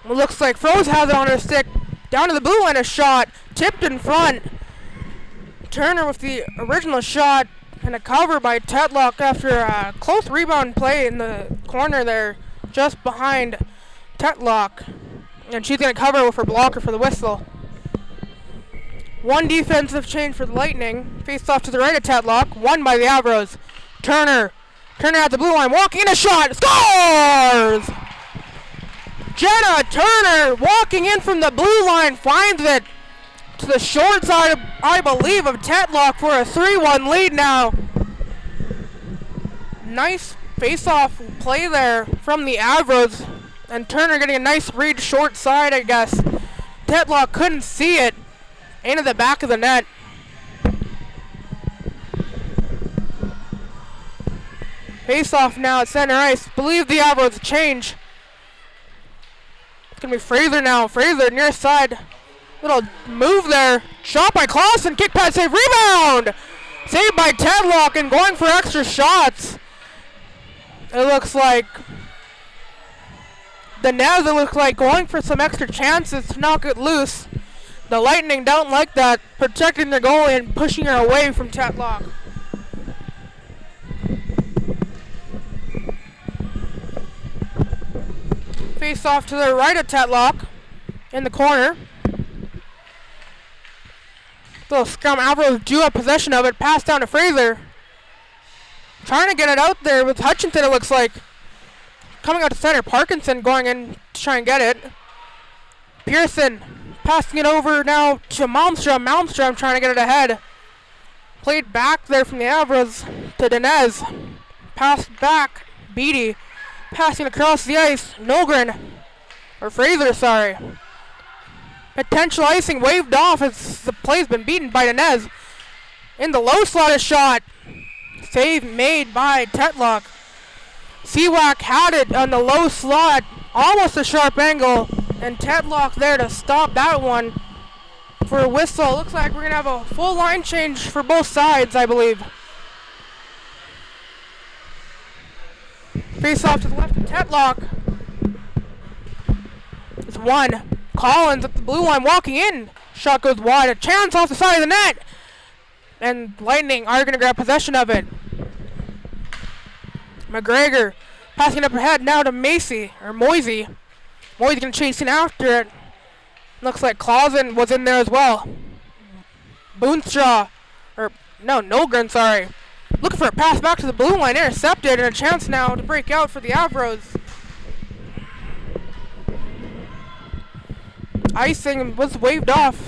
It looks like Froze has it on her stick. Down to the blue line, a shot. Tipped in front. Turner with the original shot. And a cover by Tetlock after a close rebound play in the corner there. Just behind Tetlock. And she's gonna cover with her blocker for the whistle. One defensive change for the Lightning. Faced off to the right of Tetlock. Won by the Avros. Turner at the blue line. Walking in a shot. Scores! Jenna Turner walking in from the blue line. Finds it to the short side, I believe, of Tetlock for a 3-1 lead now. Nice face-off play there from the Avros. And Turner getting a nice read short side, I guess. Tetlock couldn't see it. Into the back of the net. Face off now at center ice. Believe the Avros change. It's going to be Fraser now. Fraser near side. Little move there. Shot by Clausen. Kick pass save. Rebound! Saved by Tetlock and going for extra shots. It looks like the Nez, it looks like going for some extra chances to knock it loose. The Lightning don't like that, protecting their goalie and pushing her away from Tetlock. Face off to the right of Tetlock in the corner. Little scrum. Avros do have possession of it. Pass down to Fraser. Trying to get it out there with Hutchinson, it looks like. Coming out to center. Parkinson going in to try and get it. Pearson passing it over now to Malmstrom. Malmstrom trying to get it ahead. Played back there from the Avros to Dinez. Passed back. Beatty passing across the ice. Nolgren. Or Fraser, sorry. Potential icing waved off as the play's been beaten by Dinez. In the low slot, a shot. Save made by Tetlock. Sewak had it on the low slot. Almost a sharp angle. And Tetlock there to stop that one for a whistle. Looks like we're going to have a full line change for both sides, I believe. Face off to the left of Tetlock. It's one. Collins at the blue line walking in. Shot goes wide. A chance off the side of the net. And Lightning are going to grab possession of it. McGregor passing it up ahead now to Moisey. Moisey's going to chase in after it. Looks like Clausen was in there as well. Boonstra, Nogren, sorry. Looking for a pass back to the blue line, intercepted, and a chance now to break out for the Avros. Icing was waved off.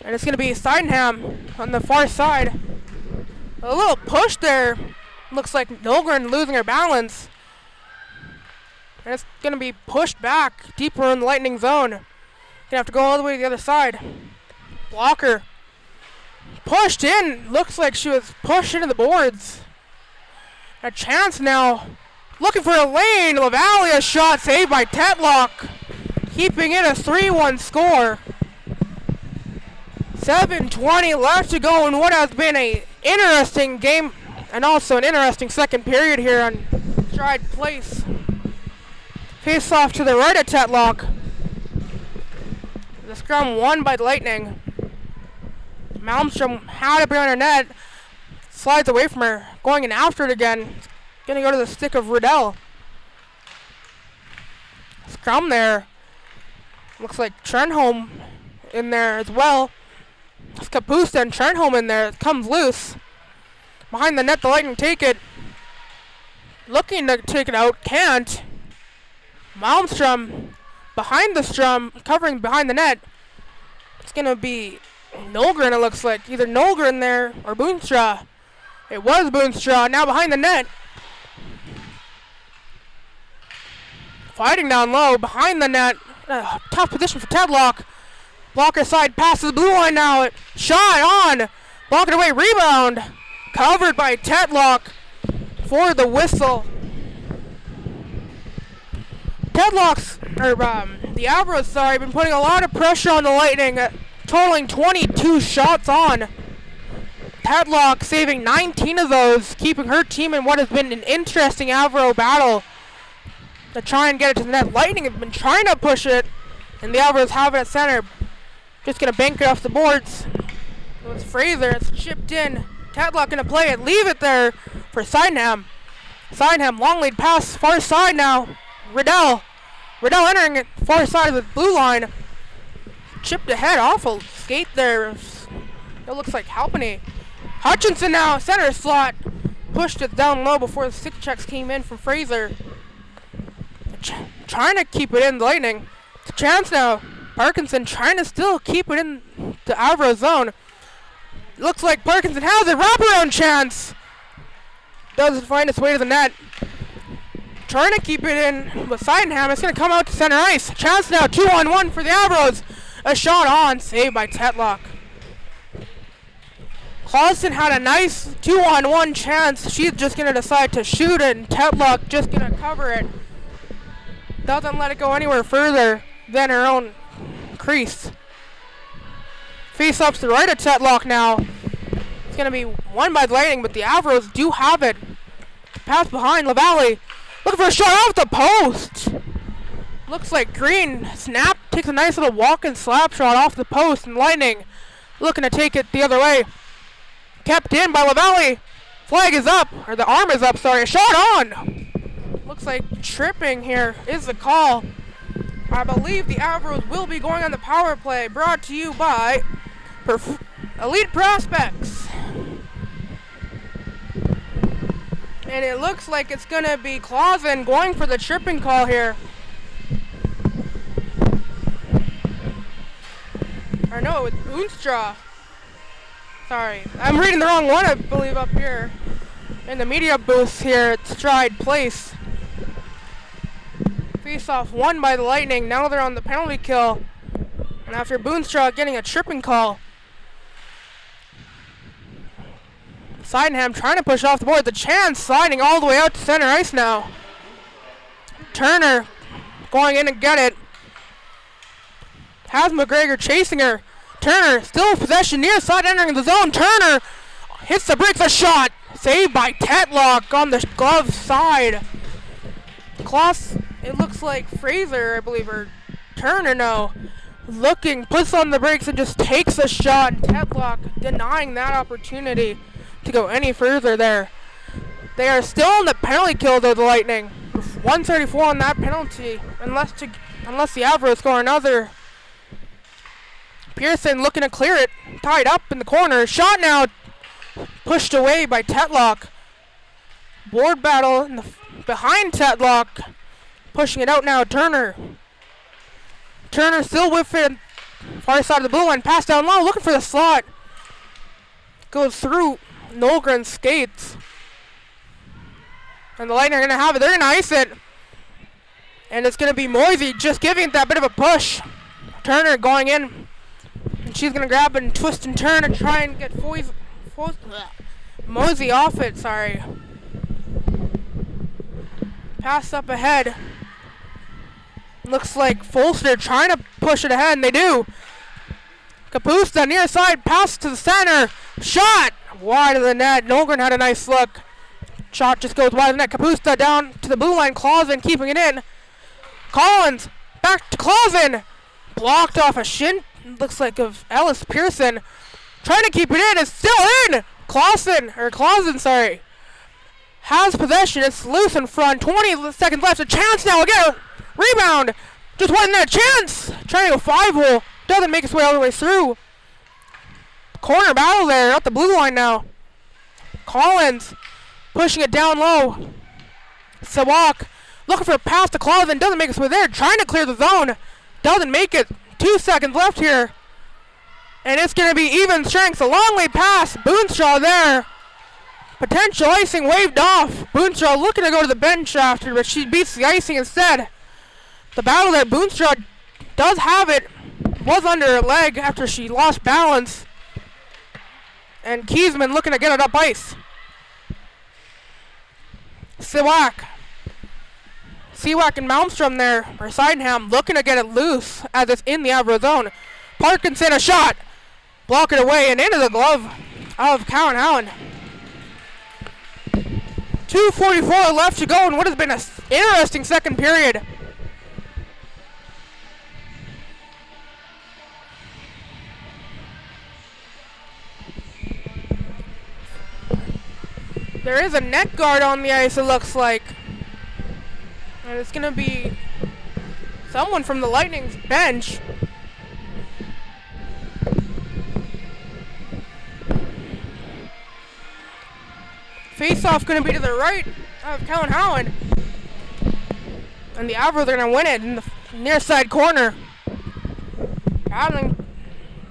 And it's going to be Sydenham on the far side. A little push there. Looks like Nogren losing her balance. And it's going to be pushed back deeper in the Lightning zone. Going to have to go all the way to the other side. Blocker. Pushed in. Looks like she was pushed into the boards. A chance now. Looking for a lane. LaValle, a shot saved by Tetlock. Keeping it a 3-1 score. 7:20 left to go in what has been an interesting game and also an interesting second period here on Stride Place. Face off to the right of Tetlock. The scrum won by the Lightning. Malmstrom had it behind her net. Slides away from her. Going in after it again. Gonna go to the stick of Riddell. Scrum there. Looks like Trenholm in there as well. It's Kapusta and Trenholm in there. It comes loose. Behind the net, the Lightning take it. Looking to take it out. Can't. Malmstrom behind the strum, covering behind the net. It's going to be Nolgren, it looks like. Either Nolgren there or Boonstra. It was Boonstra. Now behind the net. Fighting down low. Behind the net. Tough position for Tedlock. Blocker side passes the blue line now. Shot on. Blocking away. Rebound. Covered by Tetlock for the whistle. The Avros, been putting a lot of pressure on the Lightning, totaling 22 shots on. Tetlock saving 19 of those, keeping her team in what has been an interesting Avro battle to try and get it to the net. Lightning have been trying to push it, and the Avros have it at center. Just going to bank it off the boards. It was Fraser. It's chipped in. Tetlock going to play it. Leave it there for Sydenham. Sydenham, long lead pass, far side now. Riddell entering it, far side of the blue line. Chipped ahead, awful skate there. It looks like Halpenny. Hutchinson now, center slot. Pushed it down low before the stick checks came in from Fraser. Trying to keep it in the Lightning. It's a chance now. Parkinson trying to still keep it in the Avro zone. Looks like Parkinson has a wraparound chance. Doesn't find its way to the net. Trying to keep it in with Sydenham. It's going to come out to center ice. Chance now, 2-on-1 for the Avros. A shot on, saved by Tetlock. Clausen had a nice 2-on-1 chance. She's just going to decide to shoot it, and Tetlock just going to cover it. Doesn't let it go anywhere further than her own crease. Face up to the right of Tetlock now. It's going to be won by the Lightning, but the Avros do have it. Pass behind LaValle. Looking for a shot off the post. Looks like Green snap, takes a nice little walk and slap shot off the post, and Lightning looking to take it the other way. Kept in by LaValle. Flag is up, or the arm is up, sorry. A shot on. Looks like tripping here is the call. I believe the Avros will be going on the power play, brought to you by Elite Prospects. And it looks like it's going to be Clausen going for the tripping call here. Or no, it's Boonstra. Sorry, I'm reading the wrong one, I believe, up here. In the media booth here at Stride Place. Face-off won by the Lightning. Now they're on the penalty kill. And after Boonstra getting a tripping call. Sydenham trying to push off the board. The chance sliding all the way out to center ice now. Turner going in and get it. Has McGregor chasing her. Turner still in possession near side entering the zone. Turner hits the brakes, a shot. Saved by Tetlock on the glove side. Klaus, it looks like Fraser, I believe, or Turner now looking, puts on the brakes and just takes a shot. Tetlock denying that opportunity to go any further there. They are still in the penalty kill though, the Lightning. 134 on that penalty, unless the Avros score another. Pearson looking to clear it, tied up in the corner. Shot now pushed away by Tetlock. Board battle behind Tetlock, pushing it out now. Turner still with it, far side of the blue line, pass down low, looking for the slot. Goes through Nolgren's skates. And the Lightning are going to have it. They're going to ice it. And it's going to be Moisey just giving it that bit of a push. Turner going in. And she's going to grab it and twist and turn and try and get Moisey off it, sorry. Pass up ahead. Looks like Folster trying to push it ahead, and they do. Kapusta near side, pass to the center. Shot wide of the net. Nolgren had a nice look. Shot just goes wide of the net. Kapusta down to the blue line. Clausen keeping it in. Collins back to Clausen. Blocked off a shin. Looks like of Ellis Pearson. Trying to keep it in. It's still in. Clausen, sorry. Has possession. It's loose in front. 20 seconds left. A chance now again. Rebound. Just wasn't that chance. Trying to go 5-hole. Doesn't make its way all the way through. Corner battle there. Out the blue line now. Collins pushing it down low. Sawak looking for a pass to Clausen. Doesn't make its way there. Trying to clear the zone. Doesn't make it. 2 seconds left here. And it's going to be even strength. A long way pass. Boonshaw there. Potential icing waved off. Boonshaw looking to go to the bench after, but she beats the icing instead. The battle that Boonshaw does have it was under her leg after she lost balance. And Kiesman looking to get it up ice. Siwak and Malmstrom there, or Sydenham, looking to get it loose as it's in the Avro zone. Parkinson a shot. Block it away and into the glove of Cowan Allen. 2:44 left to go in what has been an interesting second period. There is a net guard on the ice, it looks like. And it's going to be someone from the Lightning's bench. Face-off going to be to the right of Cowan Howen. And the Avros are going to win it in the near side corner. Battling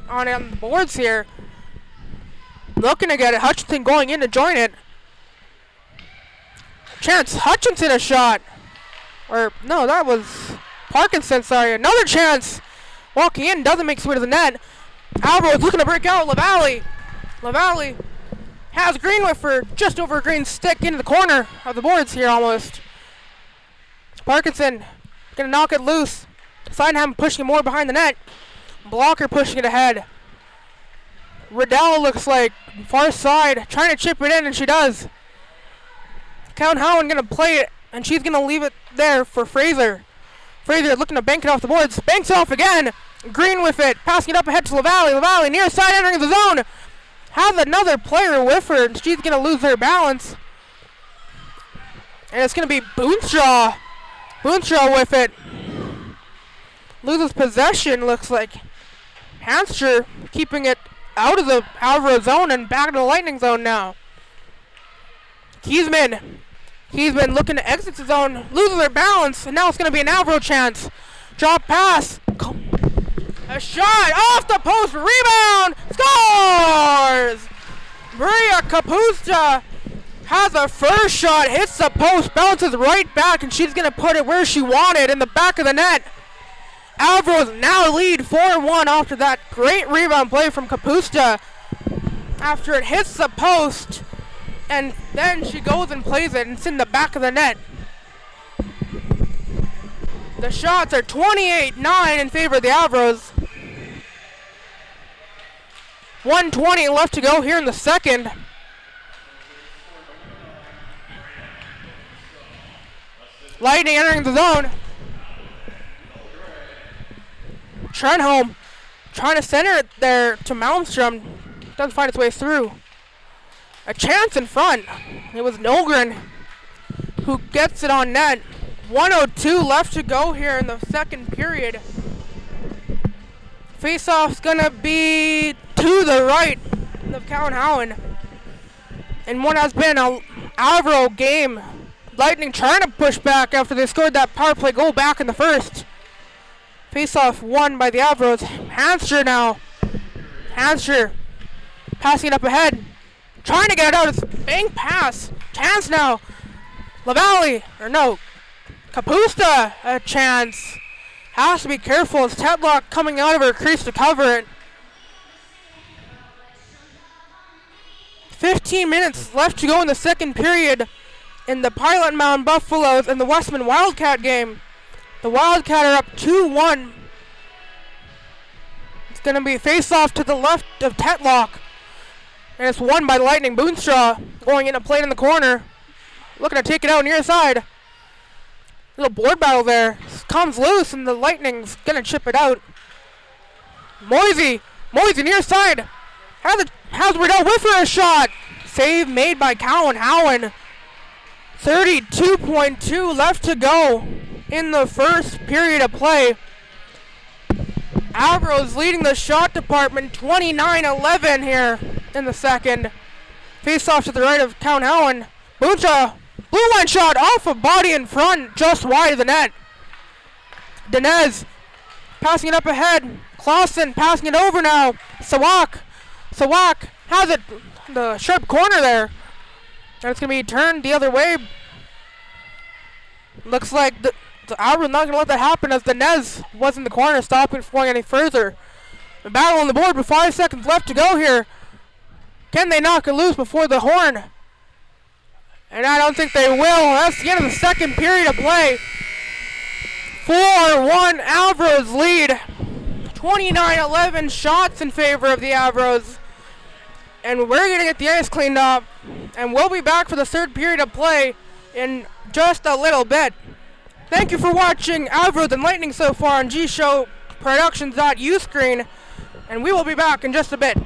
on the boards here. Looking to get it. Hutchinson going in to join it. Chance Hutchinson a shot. Or, no, that was Parkinson, sorry. Another chance. Walking in, doesn't make its way to the net. Avros looking to break out. LaValle has Greenwiffer just over a green stick into the corner of the boards here almost. Parkinson gonna knock it loose. Sydenham pushing it more behind the net. Blocker pushing it ahead. Riddell looks like far side, trying to chip it in, and she does. Count Howen gonna play it, and she's gonna leave it there for Fraser. Fraser looking to bank it off the boards. Banks off again. Green with it, passing it up ahead to LaValle. LaValle near side entering the zone. Has another player with her, and she's gonna lose her balance. And it's gonna be Boonshaw. Boonshaw with it. Loses possession, looks like. Hanscher keeping it out of the Avro zone and back to the Lightning zone now. Kiesman looking to exit the zone, loses their balance, and now it's going to be an Avro chance. Drop pass. A shot off the post, rebound, scores! Maria Kapusta has a first shot, hits the post, bounces right back, and she's going to put it where she wanted, in the back of the net. Avros now lead 4-1 after that great rebound play from Kapusta. After it hits the post, and then she goes and plays it, and it's in the back of the net. The shots are 28-9 in favor of the Avros. 1:20 left to go here in the second. Lightning entering the zone. Trenholm trying to center it there to Malmstrom. Doesn't find its way through. A chance in front. It was Nogren who gets it on net. 1:02 left to go here in the second period. Faceoff's gonna be to the right of Cowan-Howen. And what has been a Avro game. Lightning trying to push back after they scored that power play goal back in the first. Faceoff won by the Avros. Hanscher now. Hanscher passing it up ahead. Trying to get it out. It's a bang pass. Chance now. LaValle, or no, Kapusta a chance. Has to be careful. It's Tetlock coming out of her crease to cover it. 15 minutes left to go in the second period in the Pilot Mound Buffaloes and the Westman Wildcat game. The Wildcat are up 2-1. It's going to be face-off to the left of Tetlock. And it's won by the Lightning. Boonstraw going in a plate in the corner. Looking to take it out near side. Little board battle there. Comes loose and the Lightning's going to chip it out. Moisey near side. How's Riddell with for a shot? Save made by Cowan-Howen. 32.2 left to go in the first period of play. Avros leading the shot department 29-11 here in the second. Face off to the right of Cowan-Howen. Boonstraw, blue line shot off a body in front, just wide of the net. Dinez passing it up ahead. Clausen passing it over now. Sawak has it, the sharp corner there. And it's going to be turned the other way. Looks like the Avros not going to let that happen as Dinez was in the corner, stopping from going any further. The battle on the board with 5 seconds left to go here. Can they knock it loose before the horn? And I don't think they will. That's the end of the second period of play. 4-1 Avros lead. 29-11 shots in favor of the Avros. And we're going to get the ice cleaned up. And we'll be back for the third period of play in just a little bit. Thank you for watching Avros and Lightning so far on G-Show Productions.uscreen. And we will be back in just a bit.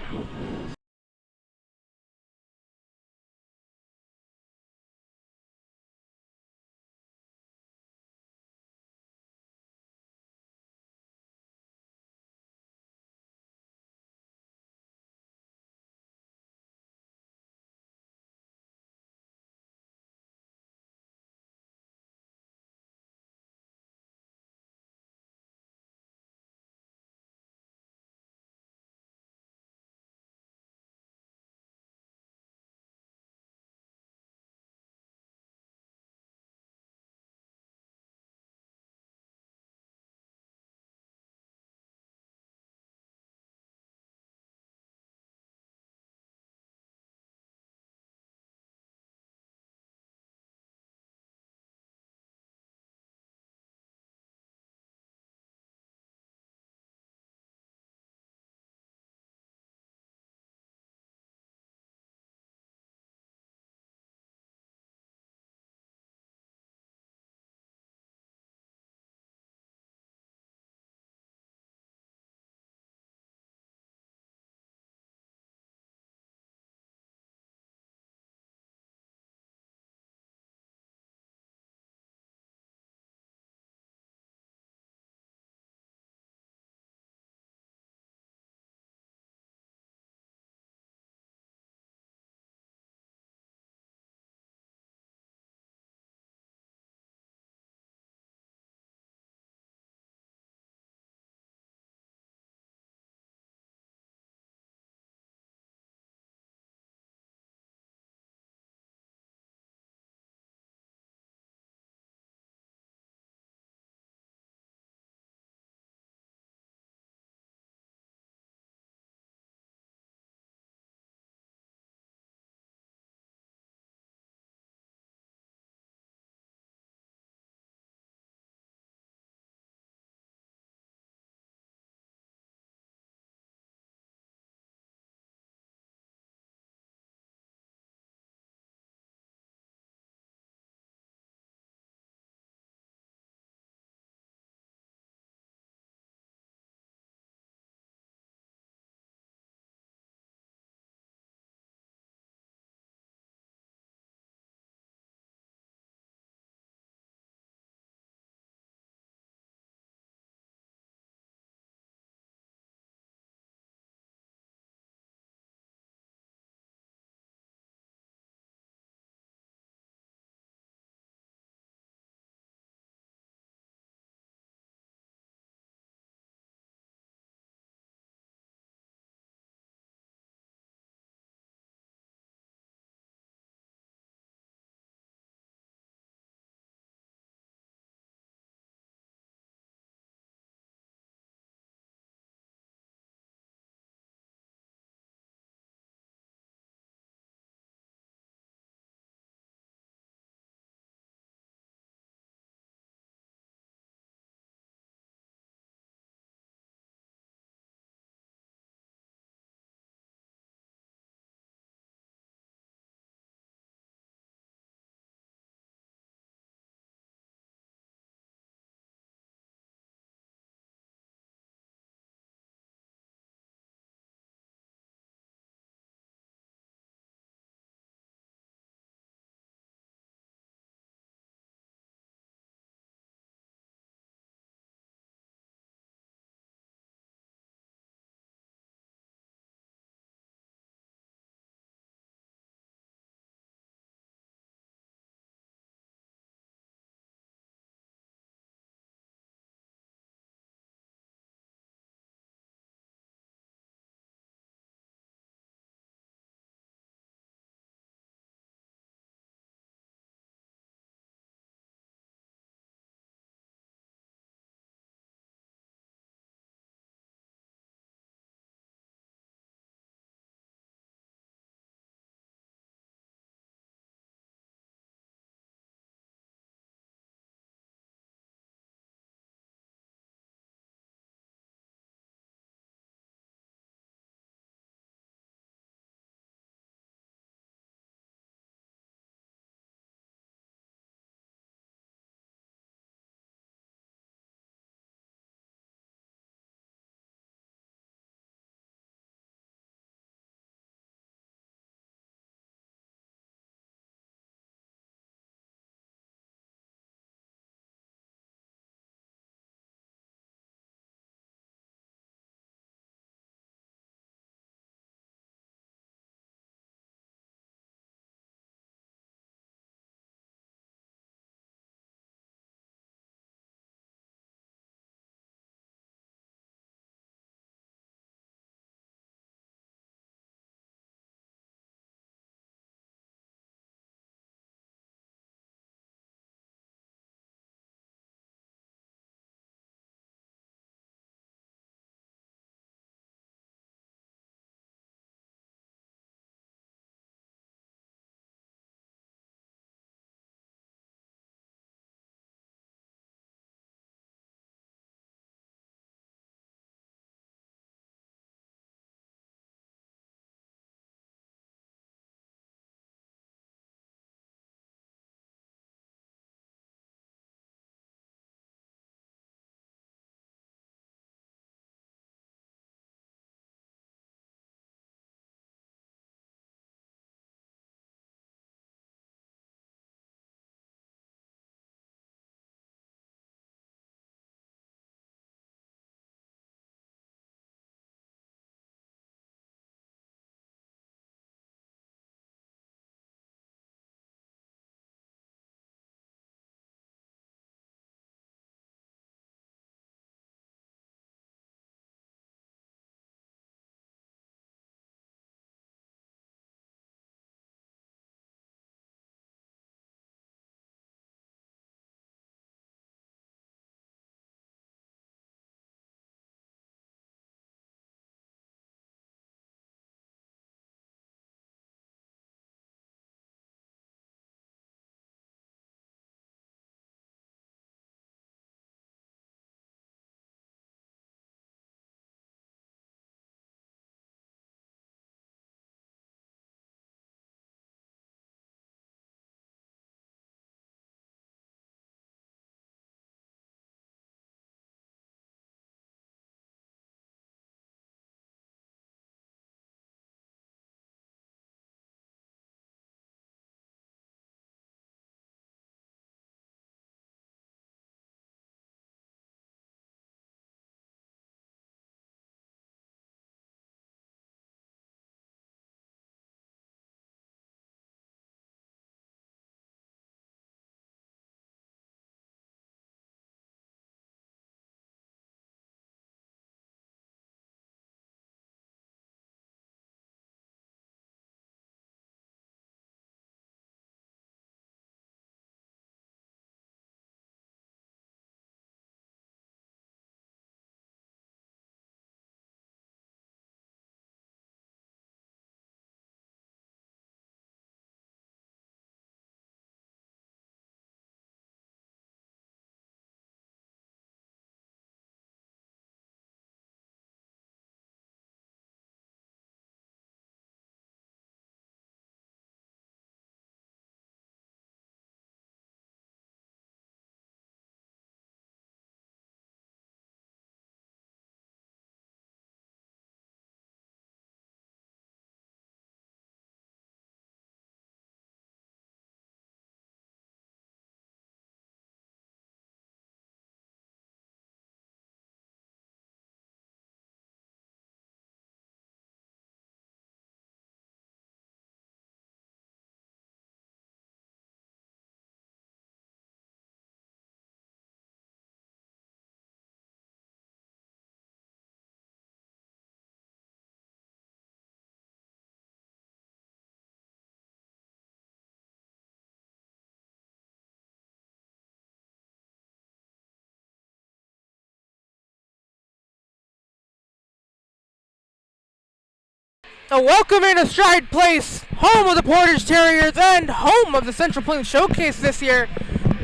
A welcoming to Stride Place, home of the Portage Terriers and home of the Central Plains Showcase this year.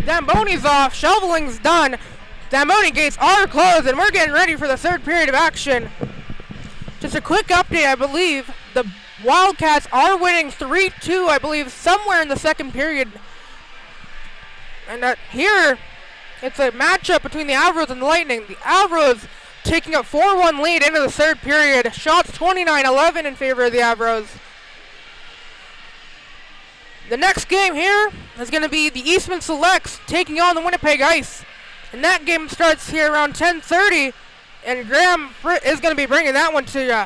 Zamboni's off, shoveling's done. Zamboni gates are closed and we're getting ready for the third period of action. Just a quick update, I believe the Wildcats are winning 3-2, I believe, somewhere in the second period. And here, it's a matchup between the Avros and the Lightning. The Avros taking a 4-1 lead into the third period. Shots 29-11 in favor of the Avros. The next game here is going to be the Eastman Selects taking on the Winnipeg Ice. And that game starts here around 10:30. And Graham is going to be bringing that one to you.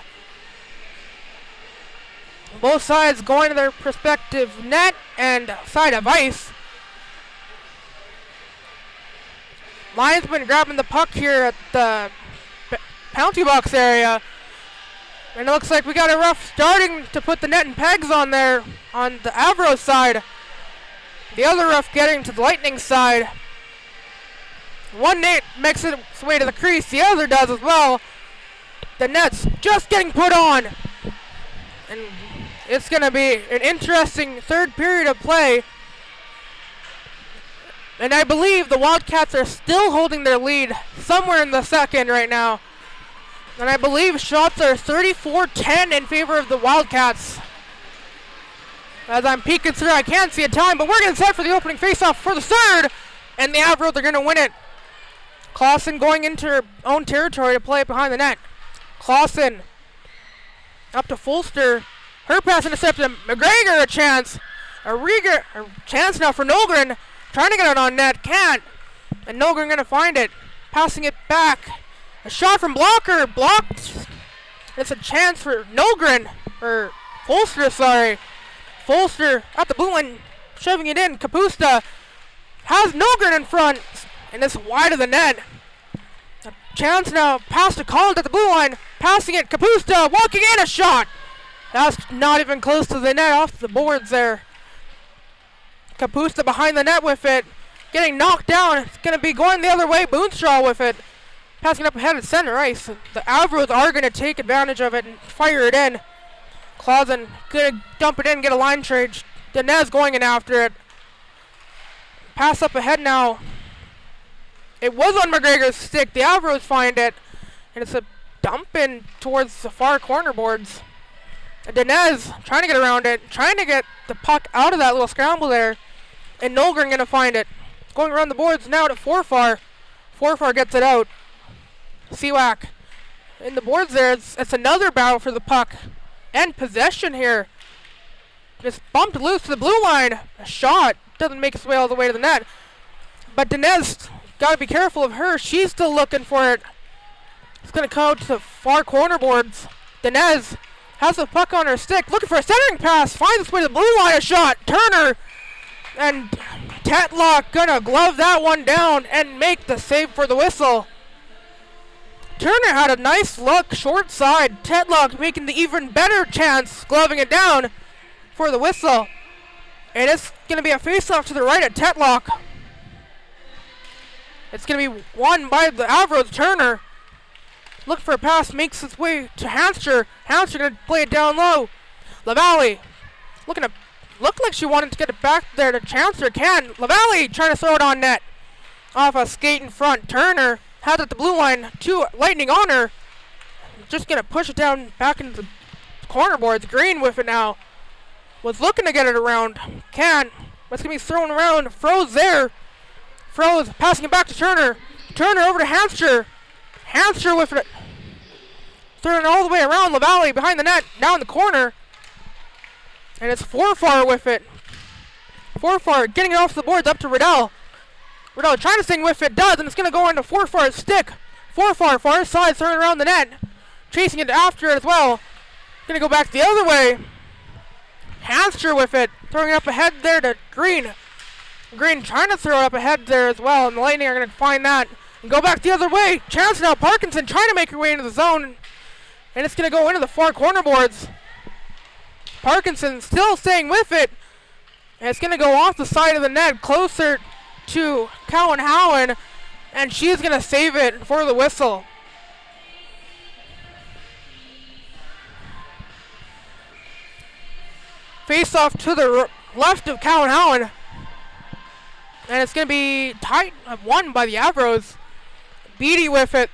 Both sides going to their respective net and side of ice. Linesman grabbing the puck here at the penalty box area. And it looks like we got a rough starting to put the net and pegs on there on the Avros side. The other rough getting to the Lightning side. One net makes its way to the crease, the other does as well. The net's just getting put on. And it's going to be an interesting third period of play. And I believe the Wildcats are still holding their lead somewhere in the second right now. And I believe shots are 34-10 in favor of the Wildcats. As I'm peeking through, I can't see a time, but we're getting set for the opening faceoff for the third. And the Avros are going to win it. Clausen going into her own territory to play it behind the net. Clausen up to Fulster. Her pass intercepted. McGregor a chance. A chance now for Nogren. Trying to get it on net. Can't. And Nogren going to find it. Passing it back. A shot from Blocker. Blocked. It's a chance for Nogren. Or Fulster, sorry. Fulster at the blue line. Shoving it in. Kapusta has Nogren in front. And it's wide of the net. A chance now. Pass to Collins at the blue line. Passing it. Kapusta walking in. A shot. That's not even close to the net, off the boards there. Kapusta behind the net with it. Getting knocked down. It's going to be going the other way. Boonshaw with it. Passing up ahead at center ice. The Avros are going to take advantage of it and fire it in. Clausen going to dump it in, get a line trade. Dinez going in after it. Pass up ahead now. It was on McGregor's stick. The Avros find it. And it's a dump in towards the far corner boards. Dinez trying to get around it, trying to get the puck out of that little scramble there. And Nolgren going to find it. Going around the boards now to Forfar. Forfar gets it out. Seawack in the boards there. It's another battle for the puck. And possession here. Just bumped loose to the blue line. A shot. Doesn't make its way all the way to the net. But Dinez, got to be careful of her. She's still looking for it. It's going to come out to the far corner boards. Dinez has the puck on her stick, looking for a centering pass, finds its way to the blue line, a shot. Turner and Tetlock gonna glove that one down and make the save for the whistle. Turner had a nice look, short side. Tetlock making the even better chance, gloving it down for the whistle. And it's gonna be a face-off to the right at Tetlock. It's gonna be won by the Avros. Turner look for a pass, makes its way to Hamster. Hamster gonna play it down low. LaValle looked like she wanted to get it back there to Chancellor. LaValle trying to throw it on net. Off a skate in front. Turner has it at the blue line. Two Lightning on her. Just gonna push it down back into the corner boards. Green with it now. Was looking to get it around. But it's gonna be thrown around. Froze there. Froze passing it back to Turner. Turner over to Hamster. Hamster with it. Throwing it all the way around. LaValle behind the net. Now in the corner. And it's Forfar with it. Forfar getting it off the boards up to Riddell. Riddell trying to sing with it. Does. And it's going to go into Forfar's stick. Forfar far side throwing around the net. Chasing it after it as well. Going to go back the other way. Hamster with it. Throwing it up ahead there to Green. Green trying to throw it up ahead there as well. And the Lightning are going to find that. And go back the other way. Chance now. Parkinson trying to make her way into the zone. And it's going to go into the far corner boards. Parkinson still staying with it. And it's going to go off the side of the net closer to Cowan Howen. And she's going to save it for the whistle. Face off to the left of Cowan Howen. And it's going to be tight at 1 by the Avros. Beatty with it.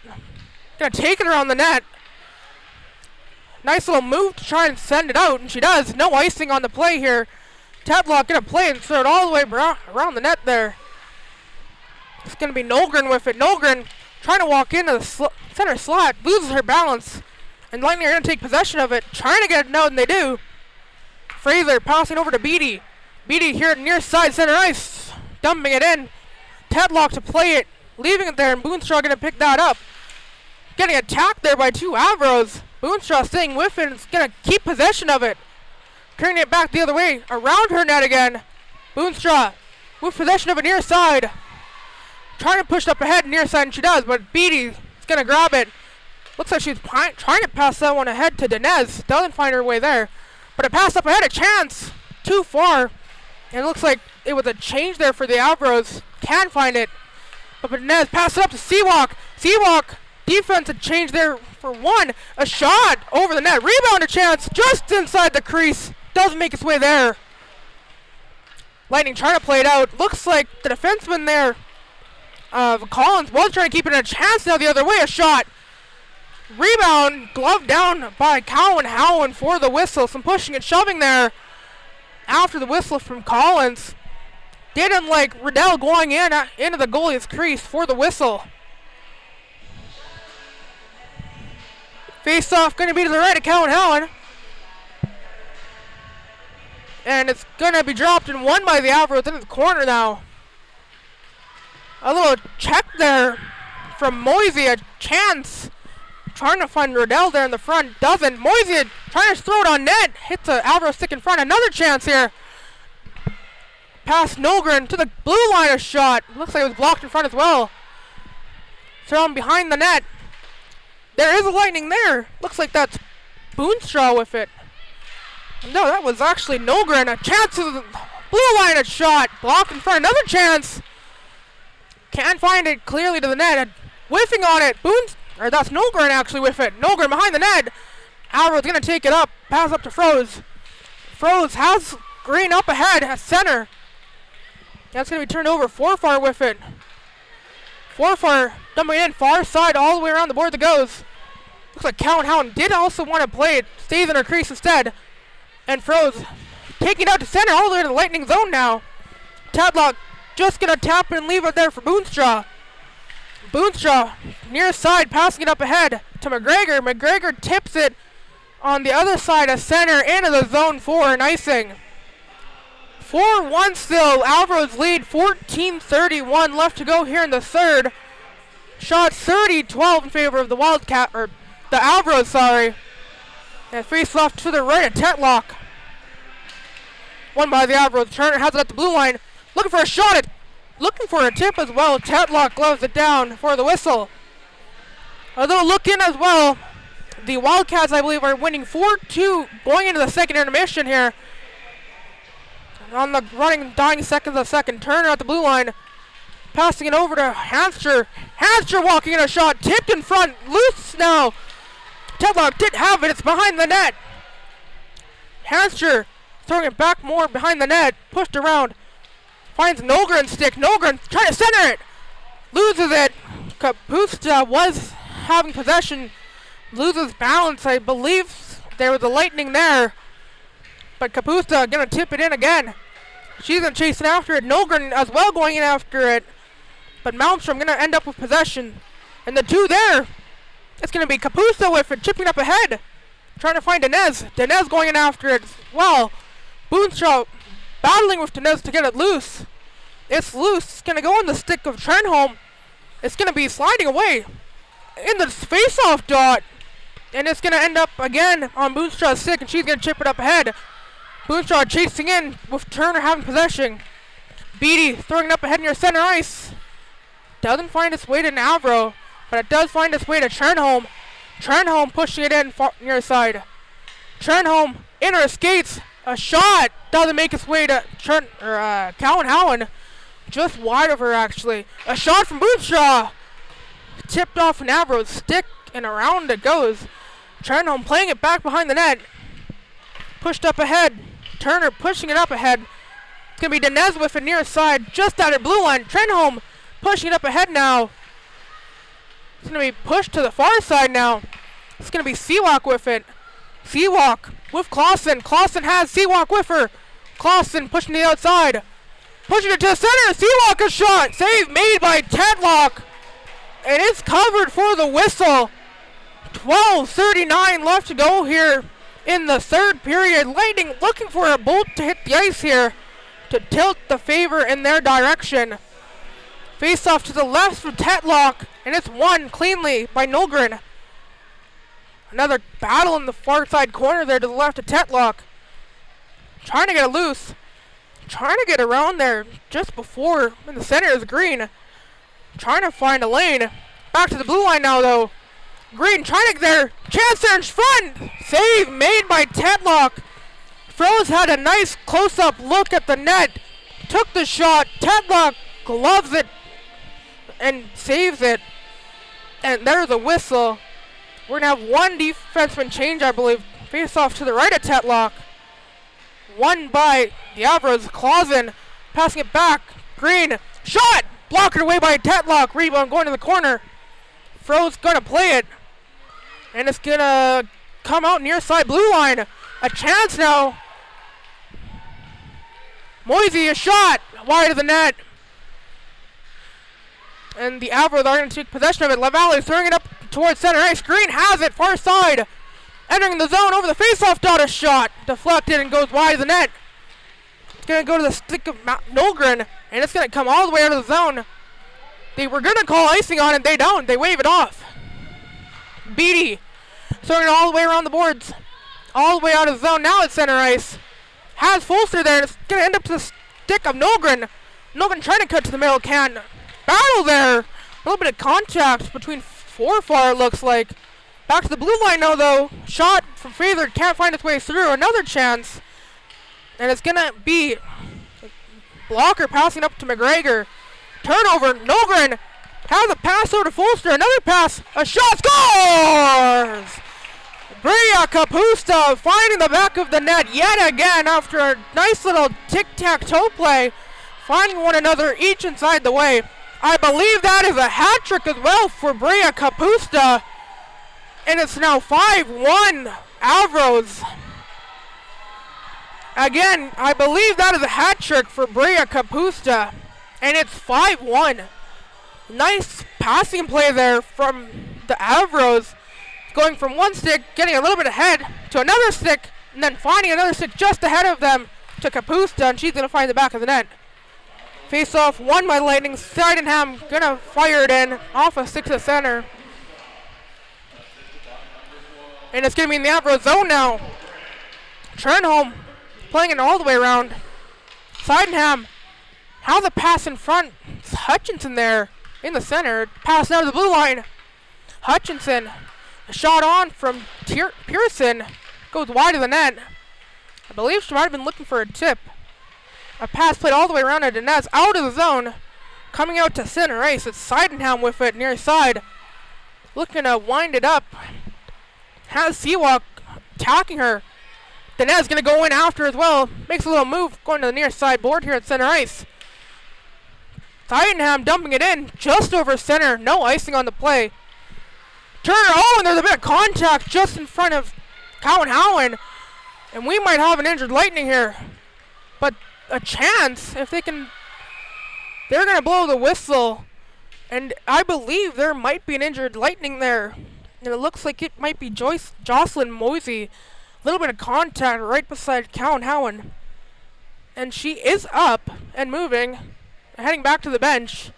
Going to take it around the net. Nice little move to try and send it out, and she does. No icing on the play here. Tetlock going to play and throw it all the way around the net there. It's going to be Nolgren with it. Nolgren trying to walk into the center slot. Loses her balance. And Lightning are going to take possession of it. Trying to get it out, and they do. Fraser passing over to Beatty. Beatty here at near side center ice. Dumping it in. Tetlock to play it. Leaving it there, and Boonstraw going to pick that up. Getting attacked there by 2 Avros. Boonstraw staying with it and is going to keep possession of it. Turning it back the other way. Around her net again. Boonstraw with possession of it near side. Trying to push up ahead near side, and she does, but Beatty is going to grab it. Looks like she's trying to pass that one ahead to Dinez. Doesn't find her way there. But a pass up ahead, a chance. Too far. And it looks like it was a change there for the Avros. Can find it. But Dinez pass it up to Seawalk. Seawalk, defense had changed there for 1. A shot over the net. Rebound a chance just inside the crease. Doesn't make its way there. Lightning trying to play it out. Looks like the defenseman there, Collins, was trying to keep it in a chance now the other way. A shot. Rebound, glove down by Cowan Howen for the whistle. Some pushing and shoving there after the whistle from Collins. Didn't like Riddell going into the goalie's crease for the whistle. Face off going to be to the right of Cowan Howen. And it's going to be dropped and won by the Avros into the corner now. A little check there from Moise. A chance. Trying to find Riddell there in the front. Doesn't. Moise trying to throw it on net. Hits the Avro stick in front. Another chance here. Past Nolgren to the blue line, a shot. Looks like it was blocked in front as well. Thrown behind the net. There is a Lightning there. Looks like that's Boonstraw with it. No, that was actually Nolgren. A chance to the blue line, a shot. Blocked in front. Another chance. Can't find it clearly to the net. Whiffing on it. That's Nolgren actually with it. Nolgren behind the net. Alva's going to take it up. Pass up to Froze. Froze has Green up ahead at center. That's going to be turned over. Forfar with it. Forfar dumping it in far side all the way around the board that goes. Looks like Cowan Howen did also want to play it. Stays in her crease instead. And Froze taking it out to center all the way to the Lightning zone now. Tadlock just going to tap and leave it there for Boonstraw. Boonstraw near side passing it up ahead to McGregor. McGregor tips it on the other side of center into the zone for an icing. 4-1 still. Avros lead. 14:31 left to go here in the third. Shot 30-12 in favor of the Wildcat, or the Avros, sorry. And face left to the right of Tetlock. Won by the Avros. Turner has it at the blue line. Looking for a shot. Looking for a tip as well. Tetlock gloves it down for the whistle. A little look in as well. The Wildcats, I believe, are winning 4-2 going into the second intermission here. On the running, dying seconds of second. Turner at the blue line. Passing it over to Hanster. Hanster walking in a shot. Tipped in front. Loose now. Tetlock did have it. It's behind the net. Hanster throwing it back more behind the net. Pushed around. Finds Nolgren's stick. Nolgren trying to center it. Loses it. Kapusta was having possession. Loses balance. I believe there was a Lightning there. But Kapusta going to tip it in again. She's going to chase it after it. Nolgren as well going in after it. But Malmstrom going to end up with possession. And the two there, it's going to be Kapusta with it, chipping up ahead. Trying to find Dinez. Dinez going in after it as well. Boonstraw battling with Dinez to get it loose. It's loose. It's going to go on the stick of Trenholm. It's going to be sliding away in the face-off dot. And it's going to end up again on Boonstraw's stick, and she's going to chip it up ahead. Boonstraw chasing in with Turner having possession. Beatty throwing it up ahead near center ice. Doesn't find its way to Avro, but it does find its way to Trenholm. Trenholm pushing it in far near side. Trenholm in her skates. A shot doesn't make its way to Cowan Howen. Just wide of her actually. A shot from Boonstraw. Tipped off an Avro's stick and around it goes. Trenholm playing it back behind the net. Pushed up ahead Turner pushing it up ahead. It's going to be Dinez with it near side, just out of blue line. Trenholm pushing it up ahead now. It's going to be pushed to the far side now. It's going to be Seawalk with it. Seawalk with Clausen. Clausen has Seawalk with her. Clausen pushing to the outside. Pushing it to the center. Seawalk a shot. Save made by Tetlock. And it's covered for the whistle. 12:39 left to go here in the third period. Lightning looking for a bolt to hit the ice here to tilt the favor in their direction. Face off to the left for Tetlock, and it's won cleanly by Nolgren. Another battle in the far side corner there to the left of Tetlock. Trying to get it loose. Trying to get around there just before in the center is Green. Trying to find a lane. Back to the blue line now though. Green trying to get there. Chance there in front. Save made by Tetlock. Froze had a nice close-up look at the net. Took the shot. Tetlock gloves it and saves it. And there's a whistle. We're going to have one defenseman change, I believe. Face off to the right of Tetlock. Won by the Avros. Clausen passing it back. Green. Shot! Blocked away by Tetlock. Rebound going to the corner. Froze going to play it. And it's going to come out near side blue line. A chance now. Moisey, a shot. Wide of the net. And the Avros are going to take possession of it. LaValle throwing it up towards center ice. Green has it. Far side. Entering the zone over the faceoff dot. A shot. Deflected and goes wide of the net. It's going to go to the stick of Nolgren. And it's going to come all the way out of the zone. They were going to call icing on it. They don't. They wave it off. Beatty throwing it all the way around the boards. All the way out of the zone. Now it's center ice. Has Folster there. And it's going to end up to the stick of Nolgren. Nolgren trying to cut to the middle. Can battle there. A little bit of contact between Forfar, it looks like. Back to the blue line now, though. Shot from Fraser. Can't find its way through. Another chance. And it's going to be Blocker passing up to McGregor. Turnover. Nolgren has a pass over to Folster. Another pass. A shot. Scores! Bria Kapusta finding the back of the net yet again after a nice little tic-tac-toe play. Finding one another each inside the way. I believe that is a hat trick as well for Bria Kapusta. And it's now 5-1 Avros. Again, I believe that is a hat trick for Bria Kapusta. And it's 5-1. Nice passing play there from the Avros. Going from one stick, getting a little bit ahead, to another stick, and then finding another stick just ahead of them to Kapusta, and she's going to find the back of the net. Face off won by Lightning. Sydenham going to fire it in off a stick to the center. And it's going to be in the Avro zone now. Trenholm playing it all the way around. Sydenham. How the pass in front. It's Hutchinson there in the center. Pass now to the blue line. Hutchinson. A shot on from Pearson. Goes wide of the net. I believe she might have been looking for a tip. A pass played all the way around to Dinez. Out of the zone. Coming out to center ice. It's Sydenham with it near side. Looking to wind it up. Has Seawalk attacking her. Dinez going to go in after as well. Makes a little move going to the near side board here at center ice. Sydenham dumping it in just over center. No icing on the play. Turner. Oh, and there's a bit of contact just in front of Cowan. And we might have an injured Lightning here. But a chance if they can. They're going to blow the whistle. And I believe there might be an injured Lightning there. And it looks like it might be Jocelyn Moisey. A little bit of contact right beside Cowan. And she is up and moving. Heading back to the bench.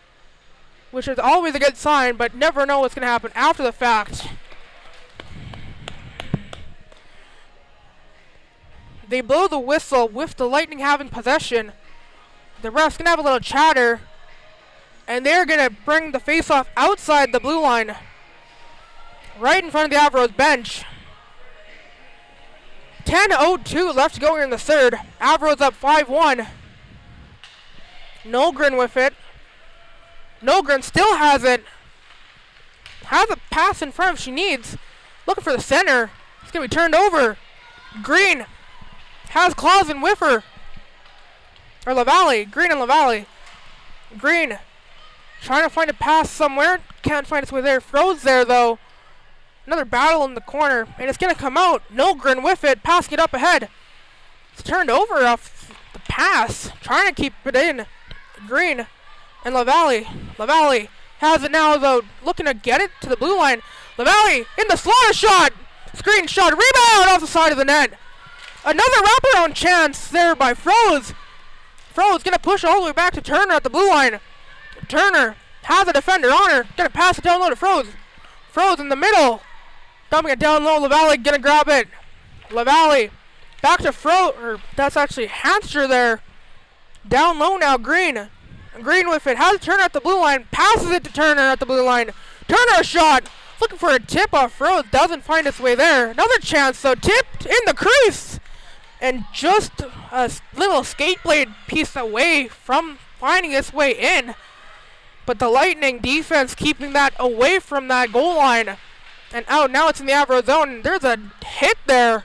Which is always a good sign, but never know what's going to happen after the fact. They blow the whistle with the Lightning having possession. The ref's going to have a little chatter. And they're going to bring the face-off outside the blue line. Right in front of the Avros bench. 10:02 left to go here in the third. Avros up 5-1. Nolgren with it. Nolgren still has it. Has a pass in front if she needs. Looking for the center. It's going to be turned over. Green Has Clausen with her. Or LaValle. Green and LaValle. Green trying to find a pass somewhere. Can't find its way there. Froze there though. Another battle in the corner. And it's going to come out. Nolgren with it. Passing it up ahead. It's turned over off the pass. Trying to keep it in. Green and LaValle. LaValle has it now though. Looking to get it to the blue line. LaValle in the slaughter shot. Screen shot. Rebound off the side of the net. Another wraparound chance there by Froze. Froze going to push all the way back to Turner at the blue line. Turner has a defender on her. Going to pass it down low to Froze. Froze in the middle. Dumping it down low. LaValle going to grab it. LaValle back to Froze. Or that's actually Hanster there. Down low now. Green. Green with it. Has Turner at the blue line. Passes it to Turner at the blue line. Turner a shot. Looking for a tip off Froze. Doesn't find its way there. Another chance though. Tipped in the crease. And just a little skate blade piece away from finding its way in. But the Lightning defense keeping that away from that goal line. And out. Now it's in the Avro zone. There's a hit there.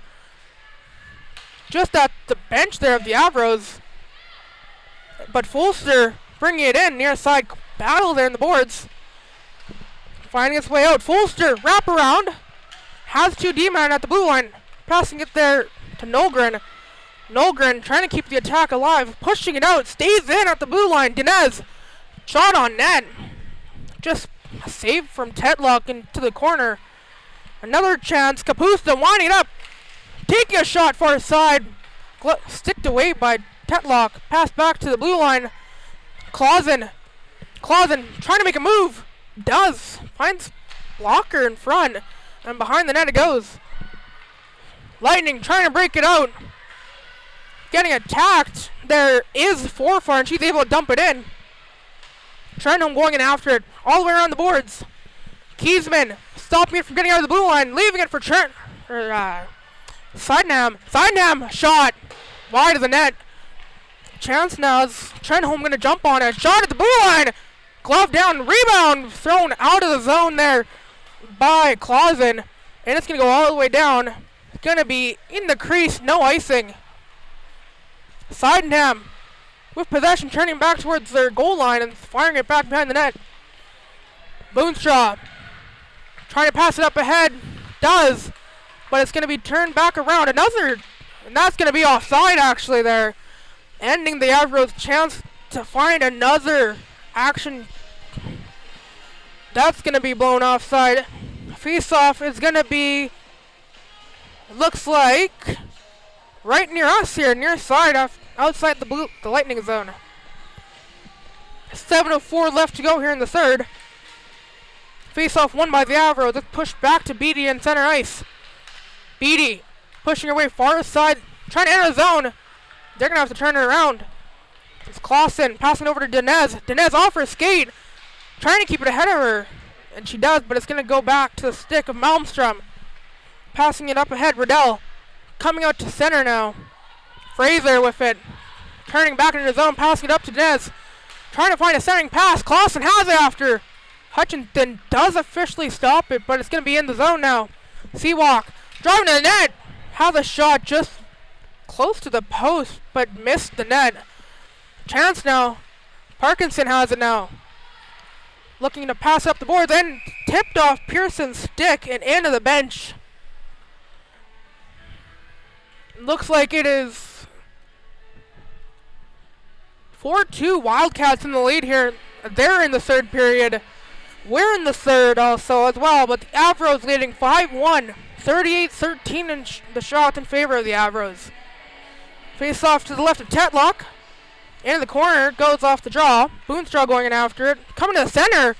Just at the bench there of the Avros. But Fulster bringing it in. Near side battle there in the boards. Finding its way out. Fulster wrap around. Has 2 D-man at the blue line. Passing it there to Nolgren. Nolgren trying to keep the attack alive. Pushing it out. Stays in at the blue line. Dinez. Shot on net. Just a save from Tetlock into the corner. Another chance. Kapusta winding it up. Taking a shot far side. Sticked away by Tetlock. Pass back to the blue line. Clausen. Clausen trying to make a move. Does. Finds blocker in front. And behind the net it goes. Lightning trying to break it out. Getting attacked. There is Forfar and she's able to dump it in. Trenholm going in after it. All the way around the boards. Kiesman stopping it from getting out of the blue line. Leaving it for Sydenham. Sydenham shot. Wide of the net. Chance now is Trenholm going to jump on it. Shot at the blue line. Glove down. Rebound thrown out of the zone there by Clausen. And it's going to go all the way down. It's going to be in the crease. No icing. Sydenham with possession, turning back towards their goal line and firing it back behind the net. Boonshaw trying to pass it up ahead. Does. But it's going to be turned back around. Another. And that's going to be offside actually there. Ending the Avros' chance to find another action. That's going to be blown offside. Face-off is going to be, looks like, right near us here, near side, outside the Lightning zone. 7:04 left to go here in the third. Face-off won by the Avros. It's pushed back to Beatty in center ice. Beatty pushing her way far side, trying to enter the zone. They're going to have to turn it around. It's Clausen passing over to Dinez. Dinez off her skate, trying to keep it ahead of her. And she does, but it's going to go back to the stick of Malmstrom. Passing it up ahead. Riddell coming out to center now. Fraser with it. Turning back into the zone, passing it up to Dinez. Trying to find a centering pass. Clausen has it after. Hutchinson does officially stop it, but it's going to be in the zone now. Seawalk driving to the net. Has a shot just close to the post, but missed the net. Chance now. Parkinson has it now. Looking to pass up the board, then tipped off Pearson's stick and into the bench. Looks like it is 4-2 Wildcats in the lead here. They're in the third period. We're in the third also as well, but the Avros leading 5-1. 38-13 in the shot in favor of the Avros. Face off to the left of Tetlock. Into the corner, goes off the draw. Boonshaw going in after it. Coming to the center.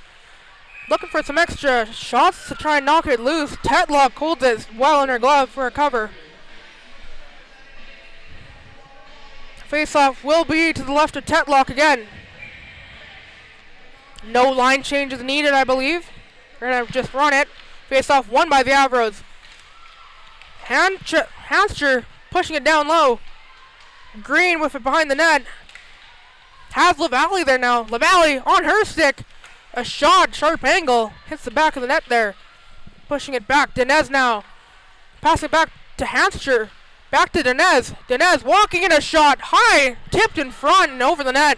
Looking for some extra shots to try and knock it loose. Tetlock holds it well in her glove for a cover. Face-off will be to the left of Tetlock again. No line changes needed, I believe. We're going to just run it. Face-off won by the Avros. Hanster pushing it down low. Green with it behind the net. Has LaValle there now. LaValle on her stick. A shot, sharp angle. Hits the back of the net there. Pushing it back. Dinez now. Pass it back to Hanster. Back to Dinez. Dinez walking in a shot. High. Tipped in front and over the net.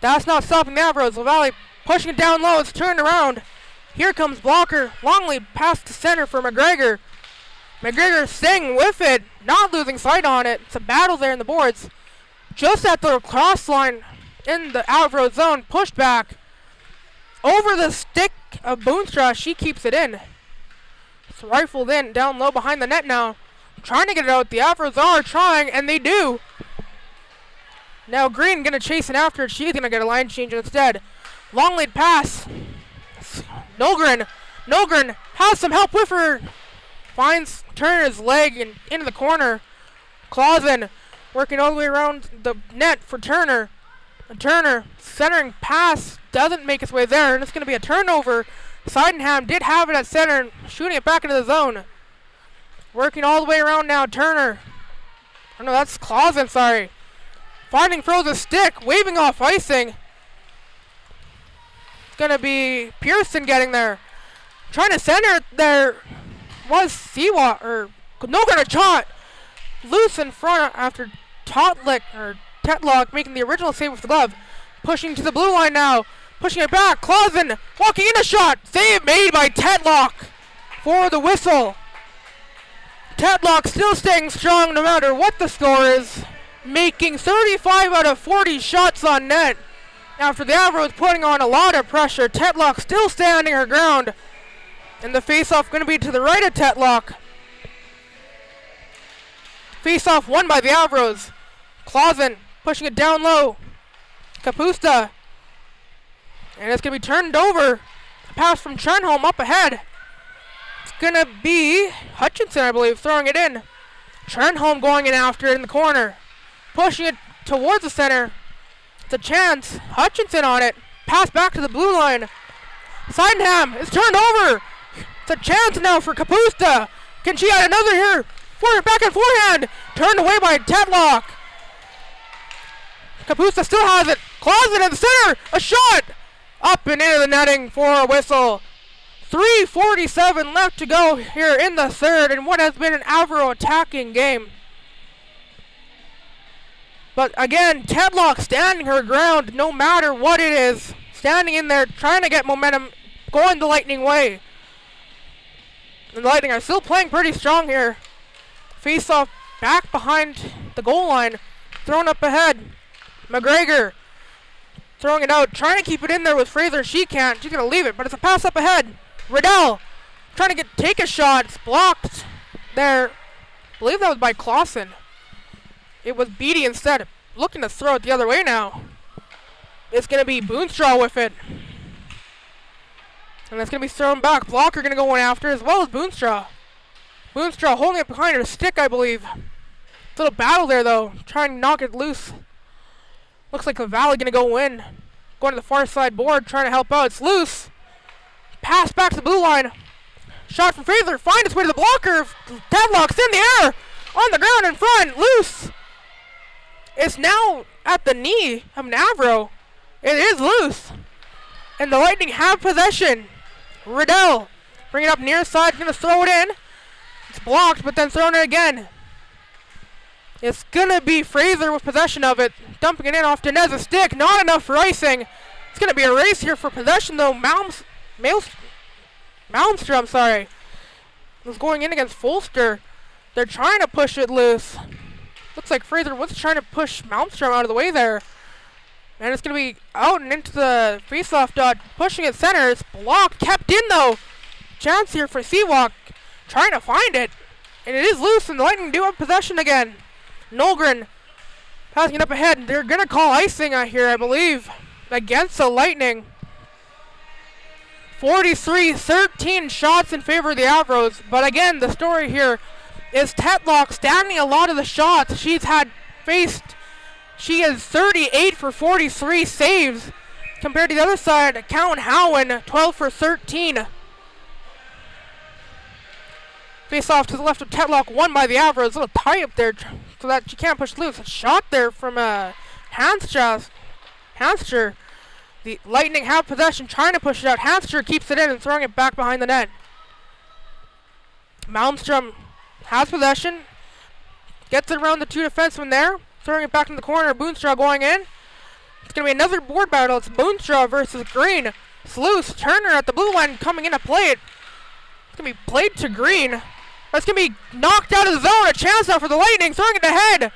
That's not stopping the Avros. LaValle pushing it down low. It's turned around. Here comes blocker. Long lead pass to center for McGregor. McGregor staying with it. Not losing sight on it. It's a battle there in the boards. Just at the cross line in the Avro zone. Pushed back. Over the stick of Boonstra. She keeps it in. It's rifled in. Down low behind the net now. Trying to get it out. The Avros are trying, and they do. Now Green gonna chase it after it. She's gonna get a line change instead. Long lead pass. Nolgren has some help with her. Finds Turner's leg and into the corner. Clausen working all the way around the net for Turner. And Turner centering pass doesn't make its way there, and it's gonna be a turnover. Sydenham did have it at center, shooting it back into the zone. Working all the way around now, Turner. Oh no, that's Clausen, sorry. Finding throws a stick, waving off icing. It's gonna be Pearson getting there. Trying to center it there was Siwa, or no gonna shot. Loose in front after Tetlock making the original save with the glove. Pushing to the blue line now. Pushing it back, Clausen walking in a shot. Save made by Tetlock for the whistle. Tetlock still staying strong no matter what the score is. Making 35 out of 40 shots on net. After the Avros putting on a lot of pressure, Tetlock still standing her ground. And the face-off going to be to the right of Tetlock. Face-off won by the Avros. Clausen pushing it down low. Kapusta. And it's going to be turned over. A pass from Trenholm up ahead. It's going to be Hutchinson, I believe, throwing it in. Trenholm going in after it in the corner. Pushing it towards the center. It's a chance. Hutchinson on it. Pass back to the blue line. Sydenham is turned over. It's a chance now for Kapusta. Can she add another here? Back and forehand. Turned away by Tetlock. Kapusta still has it. Clausen in the center. A shot. Up and into the netting for a whistle. 3:47 left to go here in the third in what has been an Avro attacking game. But again, Tetlock standing her ground no matter what it is. Standing in there, trying to get momentum, going the Lightning way. And the Lightning are still playing pretty strong here. Face off back behind the goal line. Thrown up ahead. McGregor throwing it out, trying to keep it in there with Fraser. She can't. She's going to leave it, but it's a pass up ahead. Riddell trying to take a shot. It's blocked there. I believe that was by Clausen. It was Beatty instead. Looking to throw it the other way now. It's going to be Boonstra with it. And it's going to be thrown back. Blocker going to go in after as well as Boonstra. Boonstra holding it behind her stick, I believe. Little battle there, though. Trying to knock it loose. Looks like LaValle going to go in. Going to the far side board, trying to help out. It's loose. Pass back to the blue line. Shot from Fraser. Find its way to the blocker. Tetlock's in the air. On the ground in front. Loose. It's now at the knee of an Avro. It is loose. And the Lightning have possession. Riddell bring it up near side. Going to throw it in. It's blocked, but then thrown it again. It's going to be Fraser with possession of it. Dumping it in off Dinez's stick. Not enough for icing. It's going to be a race here for possession, though. Malmstrom, sorry, was going in against Folster. They're trying to push it loose. Looks like Fraser was trying to push Malmstrom out of the way there. And it's going to be out and into the face-off dot. Pushing it center. It's blocked. Kept in, though. Chance here for Seawalk. Trying to find it. And it is loose, and the Lightning do have possession again. Nolgren passing it up ahead. They're going to call icing out here, I believe, against the Lightning. 43-13 shots in favor of the Avros. But again, the story here is Tetlock standing a lot of the shots she's had faced. She is 38 for 43 saves compared to the other side. Count Howen, 12 for 13. Face off to the left of Tetlock, won by the Avros. A little tie up there so that she can't push loose. A shot there from Hanster. The Lightning have possession, trying to push it out. Hanster keeps it in and throwing it back behind the net. Malmstrom has possession. Gets it around the two defensemen there. Throwing it back in the corner. Boonstraw going in. It's going to be another board battle. It's Boonstraw versus Green. Sluice, Turner at the blue line coming in to play it. It's going to be played to Green. That's going to be knocked out of the zone. A chance now for the Lightning. Throwing it ahead.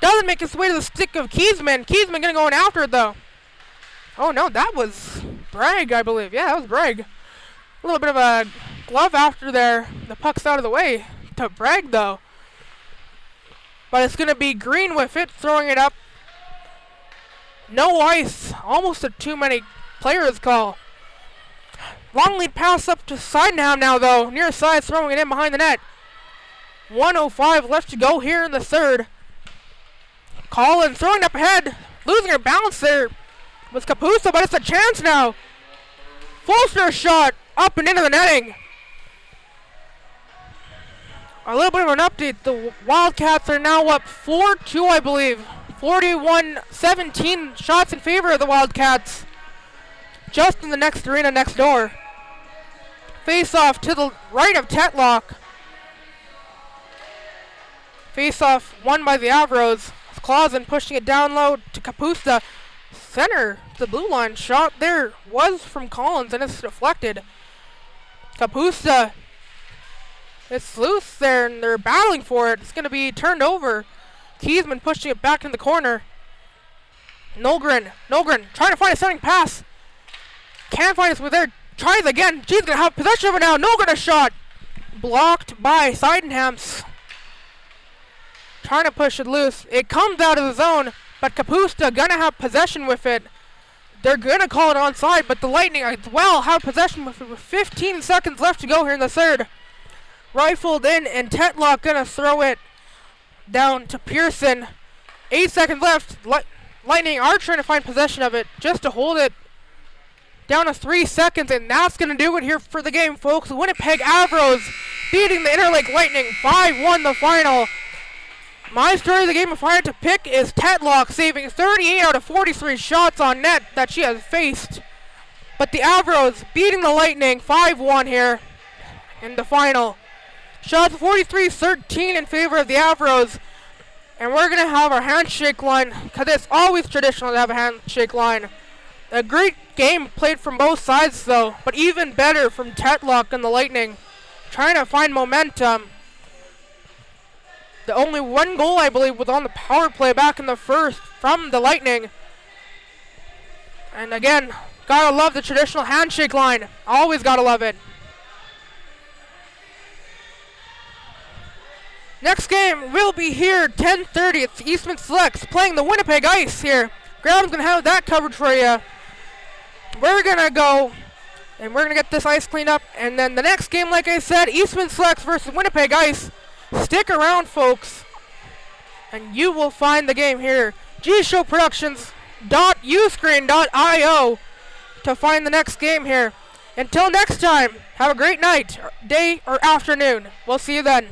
Doesn't make its way to the stick of Kiesman. Kiesman going to go in after it, though. Oh, no, that was Bragg, I believe. Yeah, that was Bragg. A little bit of a glove after there. The puck's out of the way to Bragg, though. But it's going to be Green with it, throwing it up. No ice. Almost a too many players call. Long lead pass up to Sydenham now, though. Near side, throwing it in behind the net. 1:05 left to go here in the third. Collins throwing up ahead. Losing her balance there was Kapusta, but it's a chance now. Fulster shot up and into the netting. A little bit of an update. The Wildcats are now up 4-2, I believe. 41-17 shots in favor of the Wildcats. Just in the next arena next door. Face off to the right of Tetlock. Face off won by the Avros. Clausen pushing it down low to Kapusta. Center, the blue line shot there was from Collins and it's deflected. Kapusta. It's loose there and they're battling for it. It's going to be turned over. Kiesman pushing it back in the corner. Nolgren trying to find a centering pass. Can't find it with there. Tries again. She's going to have possession of it now. Nolgren a shot. Blocked by Sydenham's. Trying to push it loose. It comes out of the zone, but Kapusta gonna have possession with it. They're gonna call it onside, but the Lightning as well have possession with it with 15 seconds left to go here in the third. Rifled in, and Tetlock gonna throw it down to Pearson. 8 seconds left. Lightning are trying to find possession of it just to hold it down to 3 seconds, and that's gonna do it here for the game, folks. Winnipeg Avros beating the Interlake Lightning 5-1 the final. My story of the game, if I had to pick, is Tetlock saving 38 out of 43 shots on net that she has faced. But the Avros beating the Lightning 5-1 here in the final. Shots 43-13 in favor of the Avros. And we're going to have our handshake line, because it's always traditional to have a handshake line. A great game played from both sides, though, but even better from Tetlock and the Lightning. Trying to find momentum. The only one goal, I believe, was on the power play back in the first from the Lightning. And again, gotta love the traditional handshake line. Always gotta love it. Next game will be here, 10:30. It's Eastman Selects playing the Winnipeg Ice here. Graham's gonna have that coverage for you. We're gonna go and we're gonna get this ice cleaned up. And then the next game, like I said, Eastman Selects versus Winnipeg Ice. Stick around, folks, and you will find the game here. gshowproductions.uscreen.io to find the next game here. Until next time, have a great night, day, or afternoon. We'll see you then.